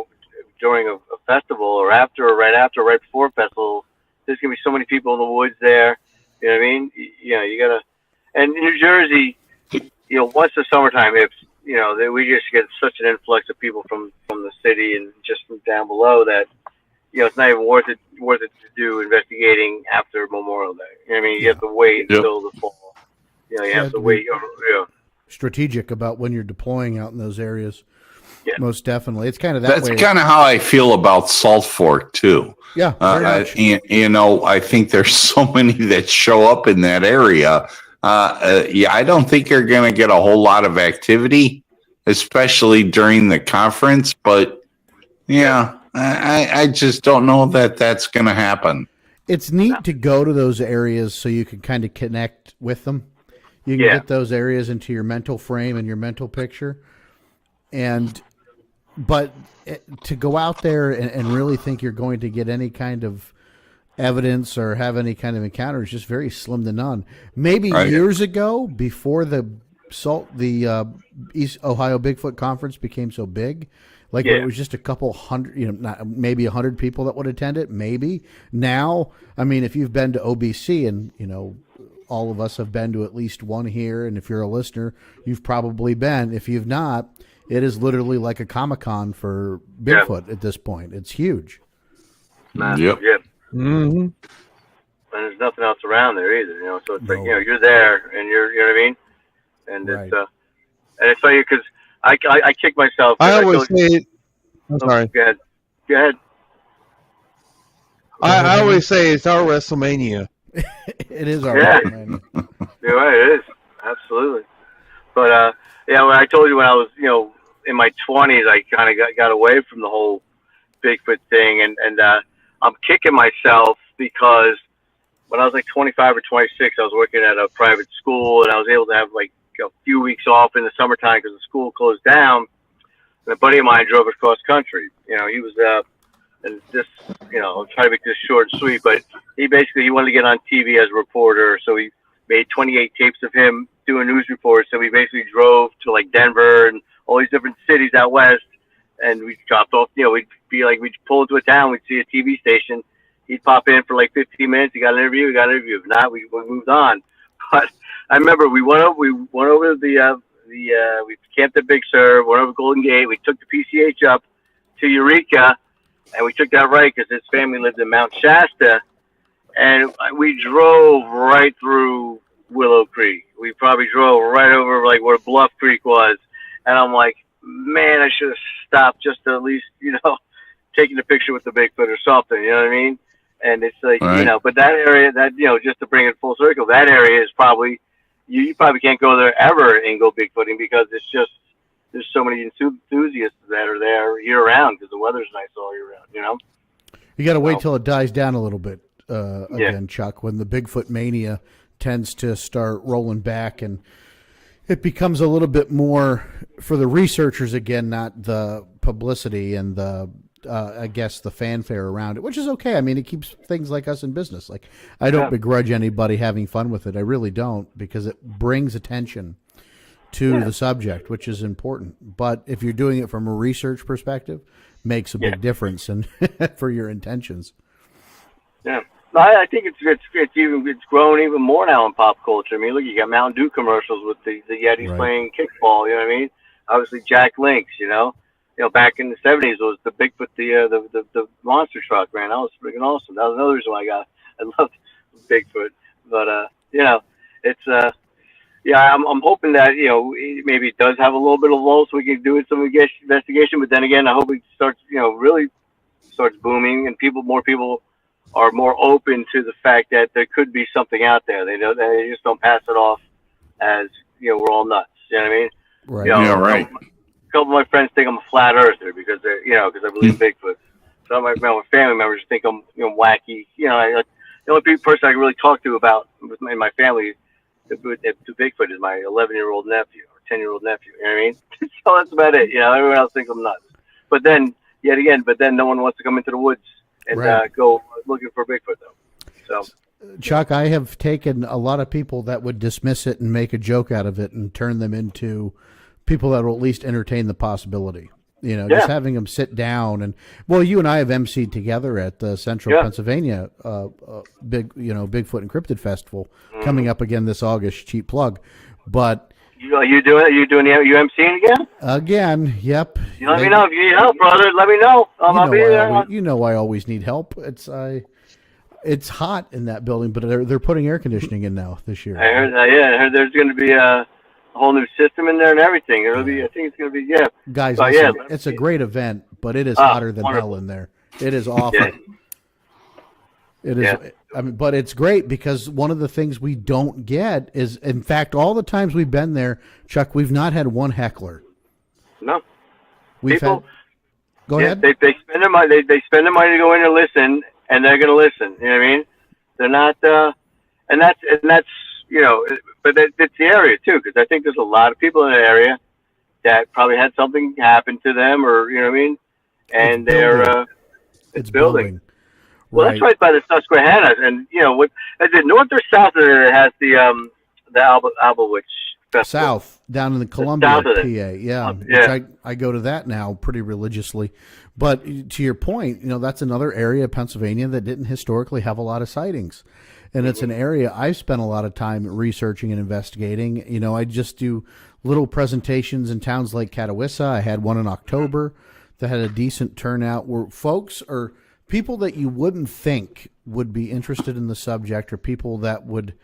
during a festival, or after, or right before a festival. There's gonna be so many people in the woods there. You know what I mean? You gotta. And in New Jersey, once the summertime hits, we just get such an influx of people from the city and just from down below that it's not even worth it to do investigating after Memorial Day. You know what I mean? You have to wait until the fall. You have to wait. Strategic about when you're deploying out in those areas. Yeah. Most definitely. It's kind of that way. That's kind of how I feel about Salt Fork too. Yeah. I think there's so many that show up in that area. I don't think you're going to get a whole lot of activity, especially during the conference. But I just don't know that that's going to happen. It's neat to go to those areas so you can kind of connect with them. You can get those areas into your mental frame and your mental picture. But to go out there and really think you're going to get any kind of evidence or have any kind of encounter is just very slim to none. Maybe years ago, before the East Ohio Bigfoot Conference became so big, it was just a couple hundred, not maybe 100 people that would attend it. Maybe now, I mean, if you've been to OBC, and all of us have been to at least one here, and if you're a listener, you've probably been. If you've not, it is literally like a Comic-Con for Bigfoot at this point. It's huge. Massive, Mm-hmm. And there's nothing else around there either, so it's like, you're there and you know what I mean? And it's funny because I kick myself. I always say, I'm sorry. Go ahead. I always say it's our WrestleMania. It is our Yeah. WrestleMania. You're right, it is. Absolutely. But, yeah, when I told you when I was, in my 20s, I kind of got away from the whole Bigfoot thing. And I'm kicking myself because when I was like 25 or 26, I was working at a private school, and I was able to have like a few weeks off in the summertime because the school closed down. And a buddy of mine drove us cross country. He was, and this, I'll try to make this short and sweet, but he wanted to get on TV as a reporter. So he made 28 tapes of him doing news reports. So we basically drove to like Denver and all these different cities out west. And we dropped off, we'd pull into a town, we'd see a TV station. He'd pop in for like 15 minutes. He got an interview. If not, we moved on. But I remember we went over we camped at Big Sur, went over Golden Gate. We took the PCH up to Eureka, and we took that right because his family lived in Mount Shasta. And we drove right through Willow Creek. We probably drove right over like where Bluff Creek was. And I'm like, man, I should have stopped just to at least, taking a picture with the Bigfoot or something. You know what I mean? And it's like, Right. But that area, just to bring it full circle, that area is probably, you probably can't go there ever and go Bigfooting because it's just, there's so many enthusiasts that are there year round because the weather's nice all year round, You got to wait till it dies down a little bit again, Chuck, when the Bigfoot mania tends to start rolling back and it becomes a little bit more for the researchers again, not the publicity and the, I guess, the fanfare around it, which is okay. I mean, it keeps things like us in business. Like, I don't begrudge anybody having fun with it. I really don't, because it brings attention to the subject, which is important. But if you're doing it from a research perspective, makes a big difference and for your intentions. Yeah. No, I think it's grown even more now in pop culture. I mean, look, you got Mountain Dew commercials with the Yetis playing kickball. You know what I mean? Obviously, Jack Links. Back in the '70s, it was the Bigfoot, the monster truck. Man, that was freaking awesome. That was another reason why I loved Bigfoot. But it's I'm hoping that maybe it does have a little bit of lull so we can do some investigation. But then again, I hope it starts really starts booming and more people are more open to the fact that there could be something out there. They know that they just don't pass it off as we're all nuts. You know what I mean? Right. Right. A couple of my friends think I'm a flat earther because because I believe in Bigfoot. Some of my family members think I'm wacky. The only person I can really talk to about in my family to Bigfoot is my 11-year-old nephew or 10-year-old nephew. You know what I mean? So that's about it. Everyone else thinks I'm nuts. But then no one wants to come into the woods and go looking for Bigfoot though. So. Chuck, I have taken a lot of people that would dismiss it and make a joke out of it and turn them into people that will at least entertain the possibility. Just having them sit down and, well, you and I have emceed together at the Central Pennsylvania Bigfoot Encrypted Festival coming up again this August. Cheap plug, but you doing it? You emceeing again? Again, yep. You let me know if you need help, brother. Let me know. I'll be there. I always need help. It's hot in that building, but they're putting air conditioning in now this year. I heard that. Yeah, I heard there's going to be a whole new system in there and everything. I think it's going to be Guys, listen, it's a great event, but it is hotter than wonderful. hell in there. It is awful. Yeah. It is. Yeah. I mean, but it's great because one of the things we don't get is, in fact, all the times we've been there, Chuck, we've not had one heckler. No. Go ahead. They spend their money. They spend their money to go in and listen, and they're going to listen. You know what I mean? They're not. And that's but it's the area too, because I think there's a lot of people in the area that probably had something happen to them, or you know what I mean, and it's building. Well, that's right by the Susquehanna, and what is it, north or south of it? It has the Albalwich Festival. South, down in the Columbia, PA. Yeah. Which I go to that now pretty religiously. But to your point, that's another area of Pennsylvania that didn't historically have a lot of sightings. And it's an area I've spent a lot of time researching and investigating. I just do little presentations in towns like Catawissa. I had one in October that had a decent turnout where folks are people that you wouldn't think would be interested in the subject, or people that would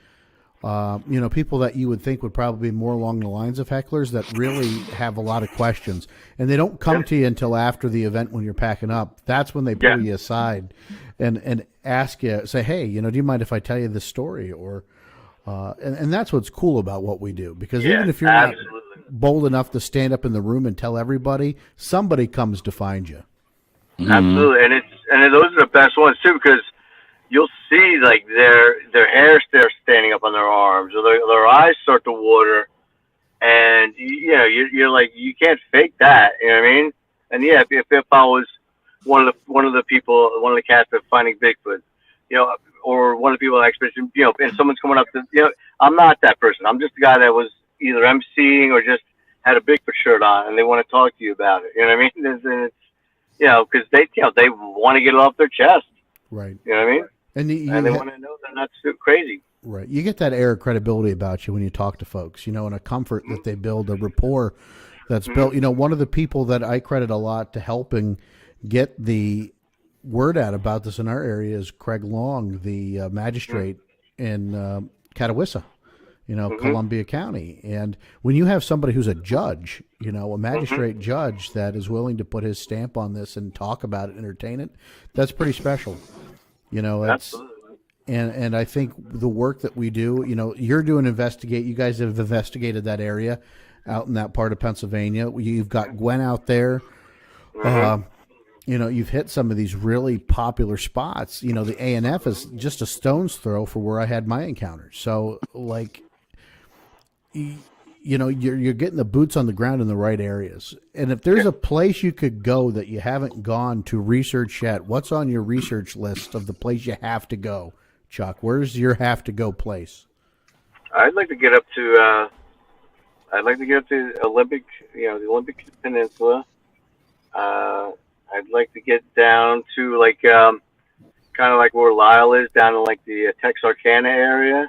People that you would think would probably be more along the lines of hecklers that really have a lot of questions, and they don't come to you until after the event when you're packing up. That's when they pull you aside and ask you, say, hey, do you mind if I tell you this story? Or and that's what's cool about what we do, because even if you're not bold enough to stand up in the room and tell everybody, somebody comes to find you. Absolutely, and those are the best ones too, because you'll see like their hair starts standing up on their arms, or their eyes start to water, and you're like, you can't fake that. You know what I mean? And if I was one of the cats that finding Bigfoot, or one of the people that expedition, and someone's coming up to, I'm not that person. I'm just the guy that was either emceeing or just had a Bigfoot shirt on, and they want to talk to you about it. You know what I mean? And it's, because they want to get it off their chest. Right. You know what I mean? And they want to know they're not too crazy. Right. You get that air of credibility about you when you talk to folks, and a comfort that they build, a rapport that's built. One of the people that I credit a lot to helping get the word out about this in our area is Craig Long, the magistrate in Catawissa, Columbia County. And when you have somebody who's a judge, a magistrate judge that is willing to put his stamp on this and talk about it, entertain it, that's pretty special. Absolutely. And I think the work that we do, you're doing you guys have investigated that area out in that part of Pennsylvania. You've got Gwen out there. You've hit some of these really popular spots. The ANF is just a stone's throw for where I had my encounters. So you're getting the boots on the ground in the right areas. And if there's a place you could go that you haven't gone to research yet, what's on your research list of the place you have to go, Chuck? Where's your have to go place? I'd like to get up to Olympic, the Olympic Peninsula. I'd like to get down to kind of like where Lyle is, down in the Texarkana area.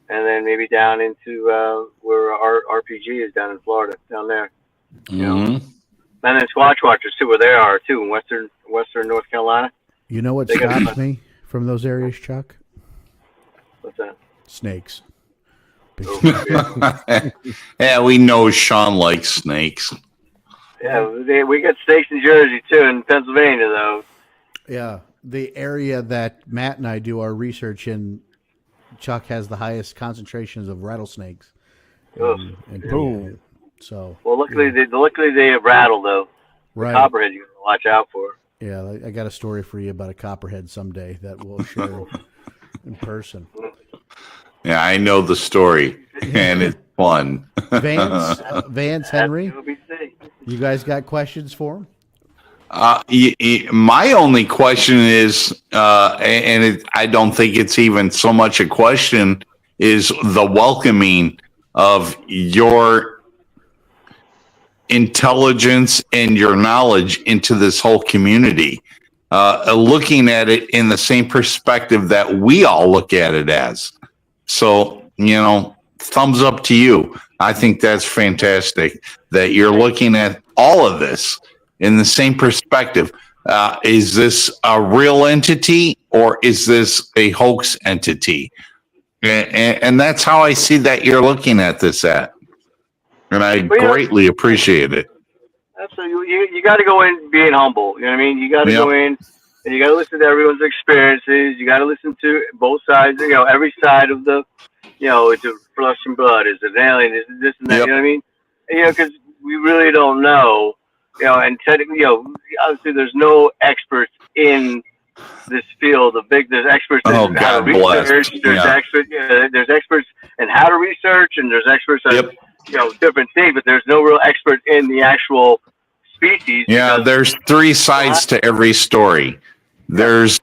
And then maybe down into where our RPG is, down in Florida, down there. And then Squatch Watchers too, where they are too, in western North Carolina. You know what stops me from those areas, Chuck? What's that? Snakes. Yeah, we know Sean likes snakes. Yeah, we got snakes in Jersey too, in Pennsylvania though. Yeah, the area that Matt and I do our research in, Chuck has the highest concentrations of rattlesnakes. And boom. So. Well, luckily they have rattle though. Right. The copperhead you gotta watch out for. Yeah, I got a story for you about a copperhead someday that we'll share in person. Yeah, I know the story, and it's fun. Vance Henry, you guys got questions for him? My only question is, I don't think it's even so much a question, is the welcoming of your intelligence and your knowledge into this whole community, looking at it in the same perspective that we all look at it as. So, thumbs up to you. I think that's fantastic that you're looking at all of this in the same perspective. Is this a real entity or is this a hoax entity? And that's how I see that you're looking at this at. And I greatly appreciate it. Absolutely. You got to go in being humble. You know what I mean? You got to go in and you got to listen to everyone's experiences. You got to listen to both sides, every side of the, it's a flesh and blood. Is it an alien? Is it this and that? You know what I mean? Because we really don't know. And technically, obviously, there's no experts in this field. There's experts in how to research. There's experts in how to research, and there's experts on different things. But there's no real expert in the actual species. Yeah, there's three sides to every story. There's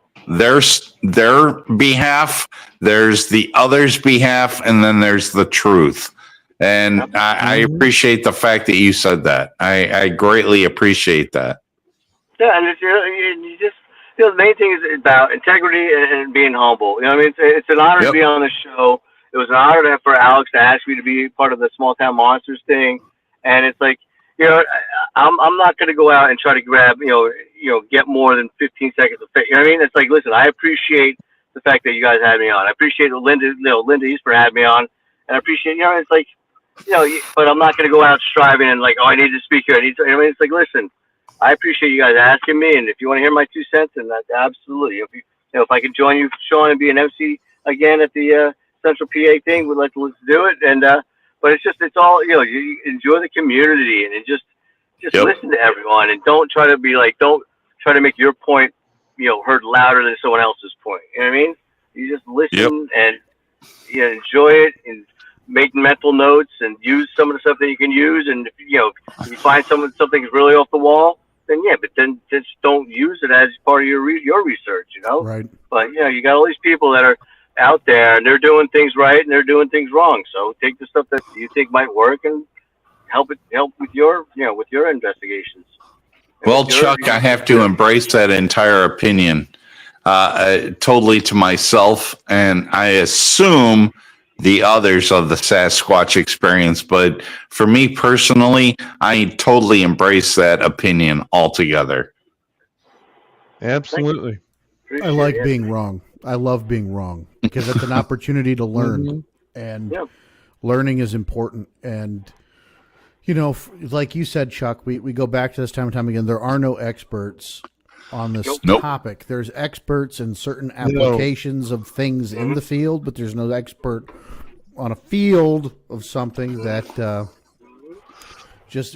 their behalf, there's the other's behalf, and then there's the truth. And I appreciate the fact that you said that. I greatly appreciate that. Yeah, and you just the main thing is about integrity and being humble. You know what I mean? It's an honor to be on the show. It was an honor for Alex to ask me to be part of the Small Town Monsters thing. And it's like, I'm not going to go out and try to grab, get more than 15 seconds of fame. You know what I mean? It's like, listen, I appreciate the fact that you guys had me on. I appreciate Linda Eastburn had me on, and I appreciate, it's like, but I'm not going to go out striving and like, oh, I need to speak here. It's like, listen, I appreciate you guys asking me, and if you want to hear my 2 cents, and that absolutely, if I can join you, Sean, and be an MC again at the Central PA thing, let's do it. And but it's all, you enjoy the community and just listen to everyone, and don't try to make your point, heard louder than someone else's point. You know what I mean? You just listen and enjoy it and make mental notes and use some of the stuff that you can use. And if you find something's really off the wall, then but then just don't use it as part of your research. Right. But you got all these people that are out there and they're doing things right and they're doing things wrong. So take the stuff that you think might work and help with your with your investigations. Well, Chuck, I have to embrace that entire opinion totally to myself, and I assume the others of the Sasquatch experience. But for me personally, I totally embrace that opinion altogether. Absolutely. I like being wrong. I love being wrong because it's an opportunity to learn, and learning is important. And like you said, Chuck, we go back to this time and time again. There are no experts on this topic. There's experts in certain applications of things in the field, but there's no expert on a field of something that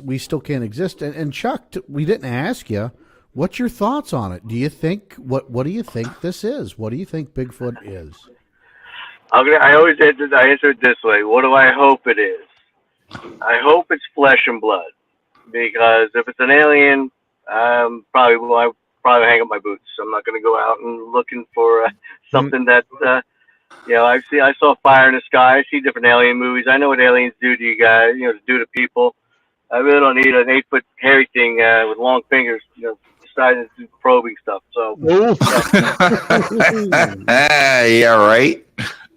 we still can't exist. And Chuck, we didn't ask you, what's your thoughts on it? Do you think what do you think this is? What do you think Bigfoot is? I always answer it this way. What do I hope it is? I hope it's flesh and blood, because if it's an alien, I'll probably hang up my boots. I'm not going to go out and looking for something that I saw fire in the sky. I see different alien movies. I know what aliens do to you guys, do to people. I really don't need an 8-foot hairy thing with long fingers, deciding to do probing stuff. So, yeah, right.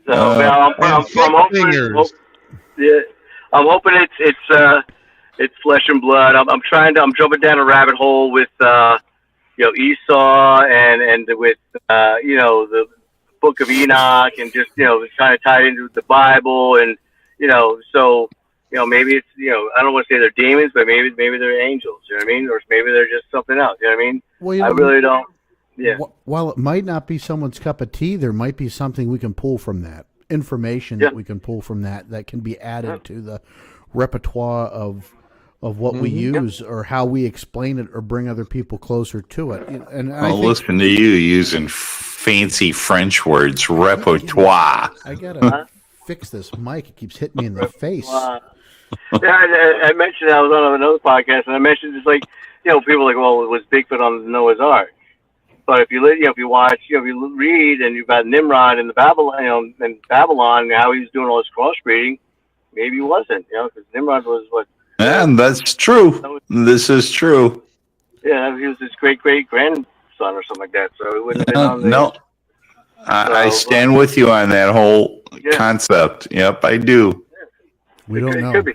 So I'm hoping it's flesh and blood. I'm jumping down a rabbit hole with Esau and with the Book of Enoch, and just kind of tied into the Bible, and so maybe it's I don't want to say they're demons, but maybe they're angels. You know what I mean? Or maybe they're just something else. You know what I mean? Well, I really don't. Yeah. While it might not be someone's cup of tea, there might be something we can pull from that information that we can pull from that can be added to the repertoire of what we use, or how we explain it, or bring other people closer to it. And listen to you using fancy French words, repertoire. I gotta fix this mic. It keeps hitting me in the face. I mentioned I was on another podcast, and I mentioned it's like people are like, well, it was Bigfoot on Noah's Ark. But if you watch, if you read, and you've got Nimrod in the Babylon, and how he was doing all this crossbreeding, maybe he wasn't, because Nimrod was what. And that's true. This is true. Yeah, he was his great grandson or something like that. So it wouldn't have been on the. No, I stand with you on that whole concept. Yep, I do. We don't know. It could be.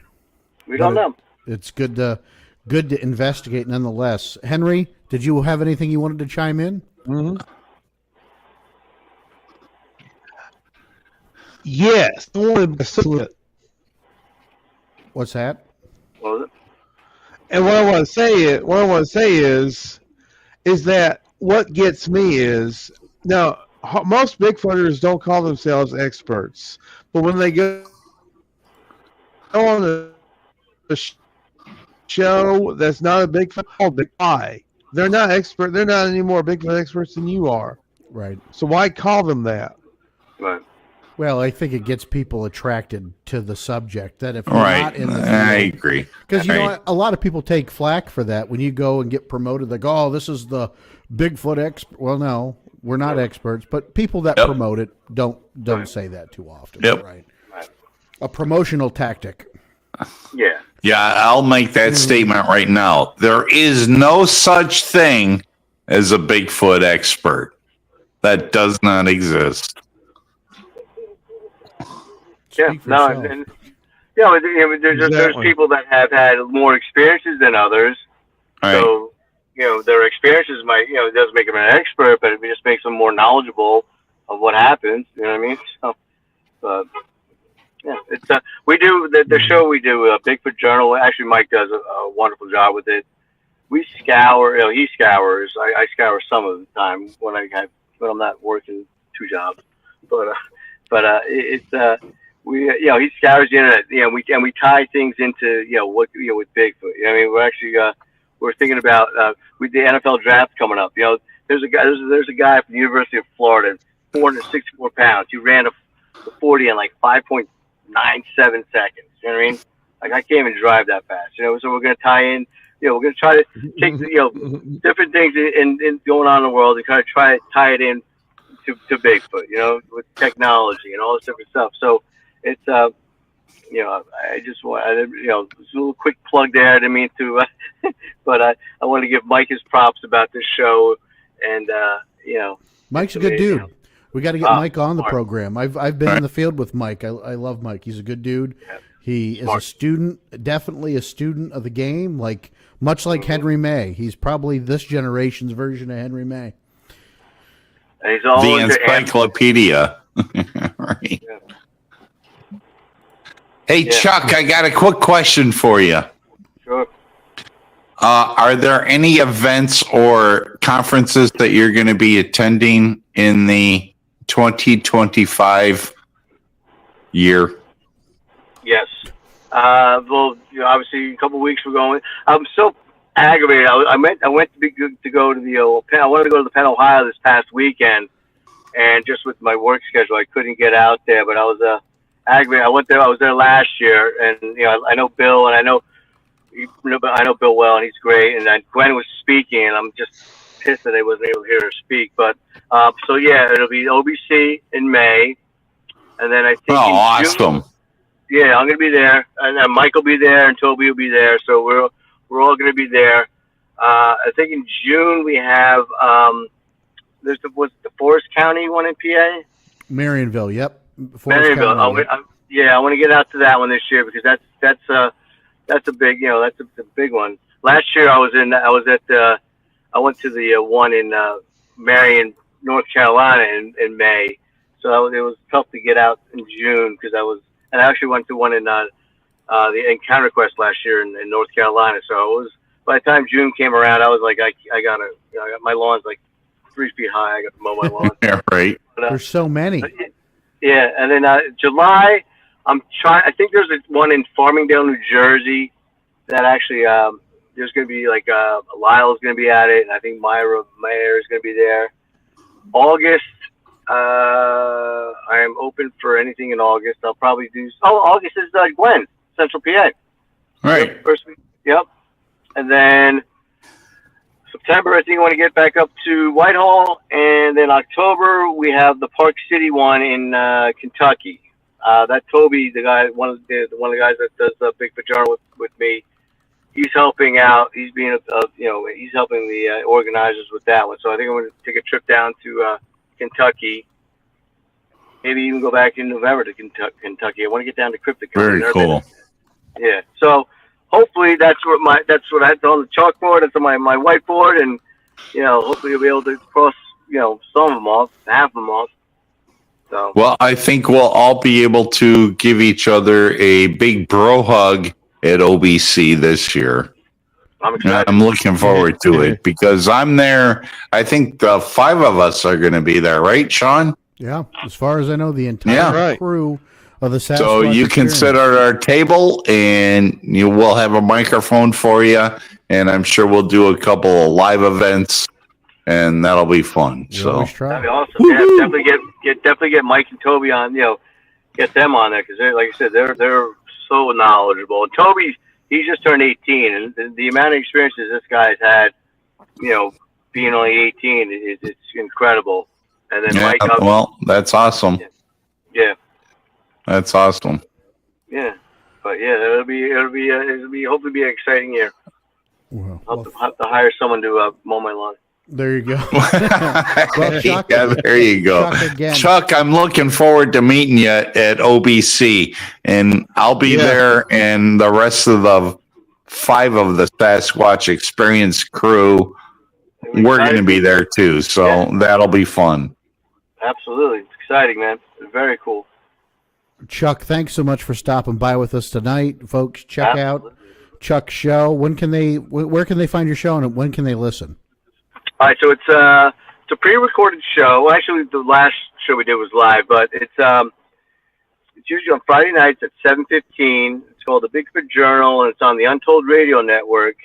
We don't know. It's good to investigate nonetheless. Henry, did you have anything you wanted to chime in? Mm-hmm. Yes. What's that? What was it? And what I want to say is that what gets me is, now most Bigfooters don't call themselves experts, but when they go on the show that's not a Bigfoot, why? They're not expert. They're not any more Bigfoot experts than you are. Right. So why call them that? Right. Well, I think it gets people attracted to the subject. That if you're not in the field, I agree. Because a lot of people take flack for that when you go and get promoted. They go, "Oh, this is the Bigfoot expert." Well, no, we're not experts, but people that promote it don't say that too often. Yep. Right. A promotional tactic. Yeah. Yeah, I'll make that statement right now. There is no such thing as a Bigfoot expert. That does not exist. Yeah, no, and there's people that have had more experiences than others. Right. So, their experiences might, it doesn't make them an expert, but it just makes them more knowledgeable what happens. You know what I mean? So, but yeah, it's we do the show we do Bigfoot Journal. Actually, Mike does a wonderful job with it. We scour. He scours. I scour some of the time when I'm not working 2 jobs. But it's we he scours the internet. We tie things into with Bigfoot. You know what I mean? We're actually we're thinking about with the NFL draft coming up. There's a guy from the University of Florida, 464 pounds. He ran a 40 in like 5.97 seconds. You know what I mean? Like I can't even drive that fast. So we're gonna tie in. We're gonna try to take different things in going on in the world and kind of try to tie it in to Bigfoot. With technology and all this different stuff. So it's I just want just a little quick plug there. I didn't mean to, but I want to give Mike his props about this show, and Mike's a good dude. We got to get Mike on the program. I've been in the field with Mike. I love Mike. He's a good dude. Yeah. He is a student, definitely a student of the game, much like Henry May. He's probably this generation's version of Henry May. And he's all the encyclopedia. Right. Yeah. Hey, Chuck, I got a quick question for you. Sure. Are there any events or conferences that you're going to be attending in the 2025 year? Yes. Well, obviously, a couple of weeks we're going. I'm so aggravated. I went to go to the I wanted to go to the Penn, Ohio this past weekend, and just with my work schedule, I couldn't get out there. But I was aggravated. I went there. I was there last year, and I know Bill, and I know Bill well, and he's great. And then Gwen was speaking, and I'm just pissed that I wasn't able to hear her speak. But so yeah, it'll be OBC in May, and then I think awesome. Yeah, I'm gonna be there, and Mike will be there, and Toby will be there. So we're all gonna be there. I think in June we have there's the Forest County one in PA. Marionville, yep. Marionville. I want to get out to that one this year because that's a big that's a big one. Last year I went to the one in Marion, North Carolina in May, so it was tough to get out in June because I actually went to one in the Encounter Quest last year in North Carolina. So it was by the time June came around, I was like I got my lawn's like 3 feet high. I got to mow my lawn. Yeah, right. But, there's so many. Yeah, and then July, I think there's one in Farmingdale, New Jersey, that actually there's going to be Lyle's going to be at it, and I think Myra Mayer is going to be there. August, I am open for anything in August. I'll probably do. August is Gwen, Central PA. Right. First week. Yep. And then September, I think I want to get back up to Whitehall, and then October we have the Park City one in Kentucky. That Toby, the guy, one of the guys that does the Bigfoot Journal with me, he's helping out. He's being he's helping the organizers with that one. So I think I'm going to take a trip down to Kentucky. Maybe even go back in November to Kentucky. I want to get down to Cryptic. Very cool. Yeah. So hopefully that's what I have on the chalkboard. That's on my whiteboard, and hopefully you'll be able to cross some of them off, half of them off. So. Well, I think we'll all be able to give each other a big bro hug at OBC this year. I'm excited. I'm looking forward to it because I'm there. I think the 5 of us are going to be there, right, Sean? Yeah, as far as I know, the entire crew of the Sasquatch. So you can sit at our table, and we'll have a microphone for you, and I'm sure we'll do a couple of live events, and that'll be fun. That'd be awesome. Yeah, definitely get Mike and Toby on. Get them on there because like I said, they're so knowledgeable. And Toby, he's just turned 18, and the amount of experiences this guy's had, being only 18, it's incredible. And then Mike. Well, that's awesome. Yeah. That's awesome. Yeah, but it'll be hopefully be an exciting year. Well, I'll have to hire someone to mow my lawn. There you go. Chuck, there you go. Chuck, I'm looking forward to meeting you at OBC, and I'll be there, and the rest of the 5 of the Sasquatch Experience crew, we're going to be there too, so that'll be fun. Absolutely. It's exciting, man. It's very cool. Chuck, thanks so much for stopping by with us tonight, folks. Check out Chuck's show. Where can they find your show, and when can they listen? All right, so it's a pre-recorded show. Well, actually, the last show we did was live, but it's usually on Friday nights at 7:15. It's called the Bigfoot Journal, and it's on the Untold Radio Network.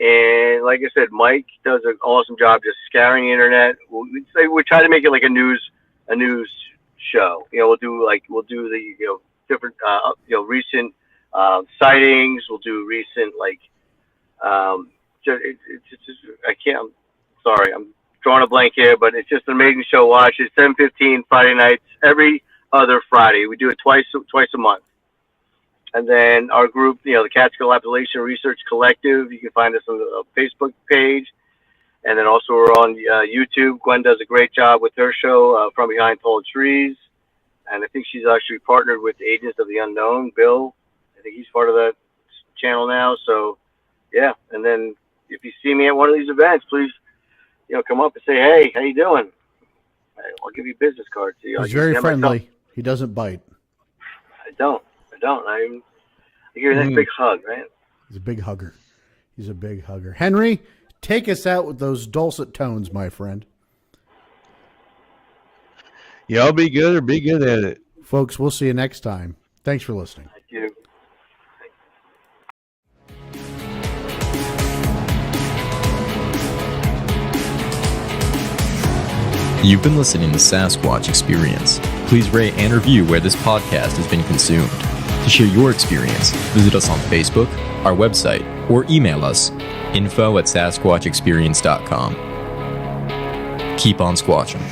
And like I said, Mike does an awesome job just scouring the internet. We try to make it like a news show. We'll do the different recent sightings. We'll do recent I'm sorry, I'm drawing a blank here, but it's just an amazing show to watch. It's 7:15 Friday nights, every other Friday. We do it twice a month. And then our group, the Catskill Appalachian Research Collective, you can find us on the Facebook page. And then also we're on YouTube. Gwen does a great job with her show, From Behind Tall Trees. And I think she's actually partnered with Agents of the Unknown, Bill. I think he's part of that channel now. So, yeah. And then if you see me at one of these events, please, come up and say, hey, how you doing? I'll give you a business card. He's very friendly. He doesn't bite. I don't. I give you a nice big hug, right? He's a big hugger. Henry, take us out with those dulcet tones, my friend. Y'all be good or be good at it. Folks, we'll see you next time. Thanks for listening. Thank you. You've been listening to Sasquatch Experience. Please rate and review where this podcast has been consumed. To share your experience, visit us on Facebook, our website, or email us, info@sasquatchexperience.com. Keep on squatching.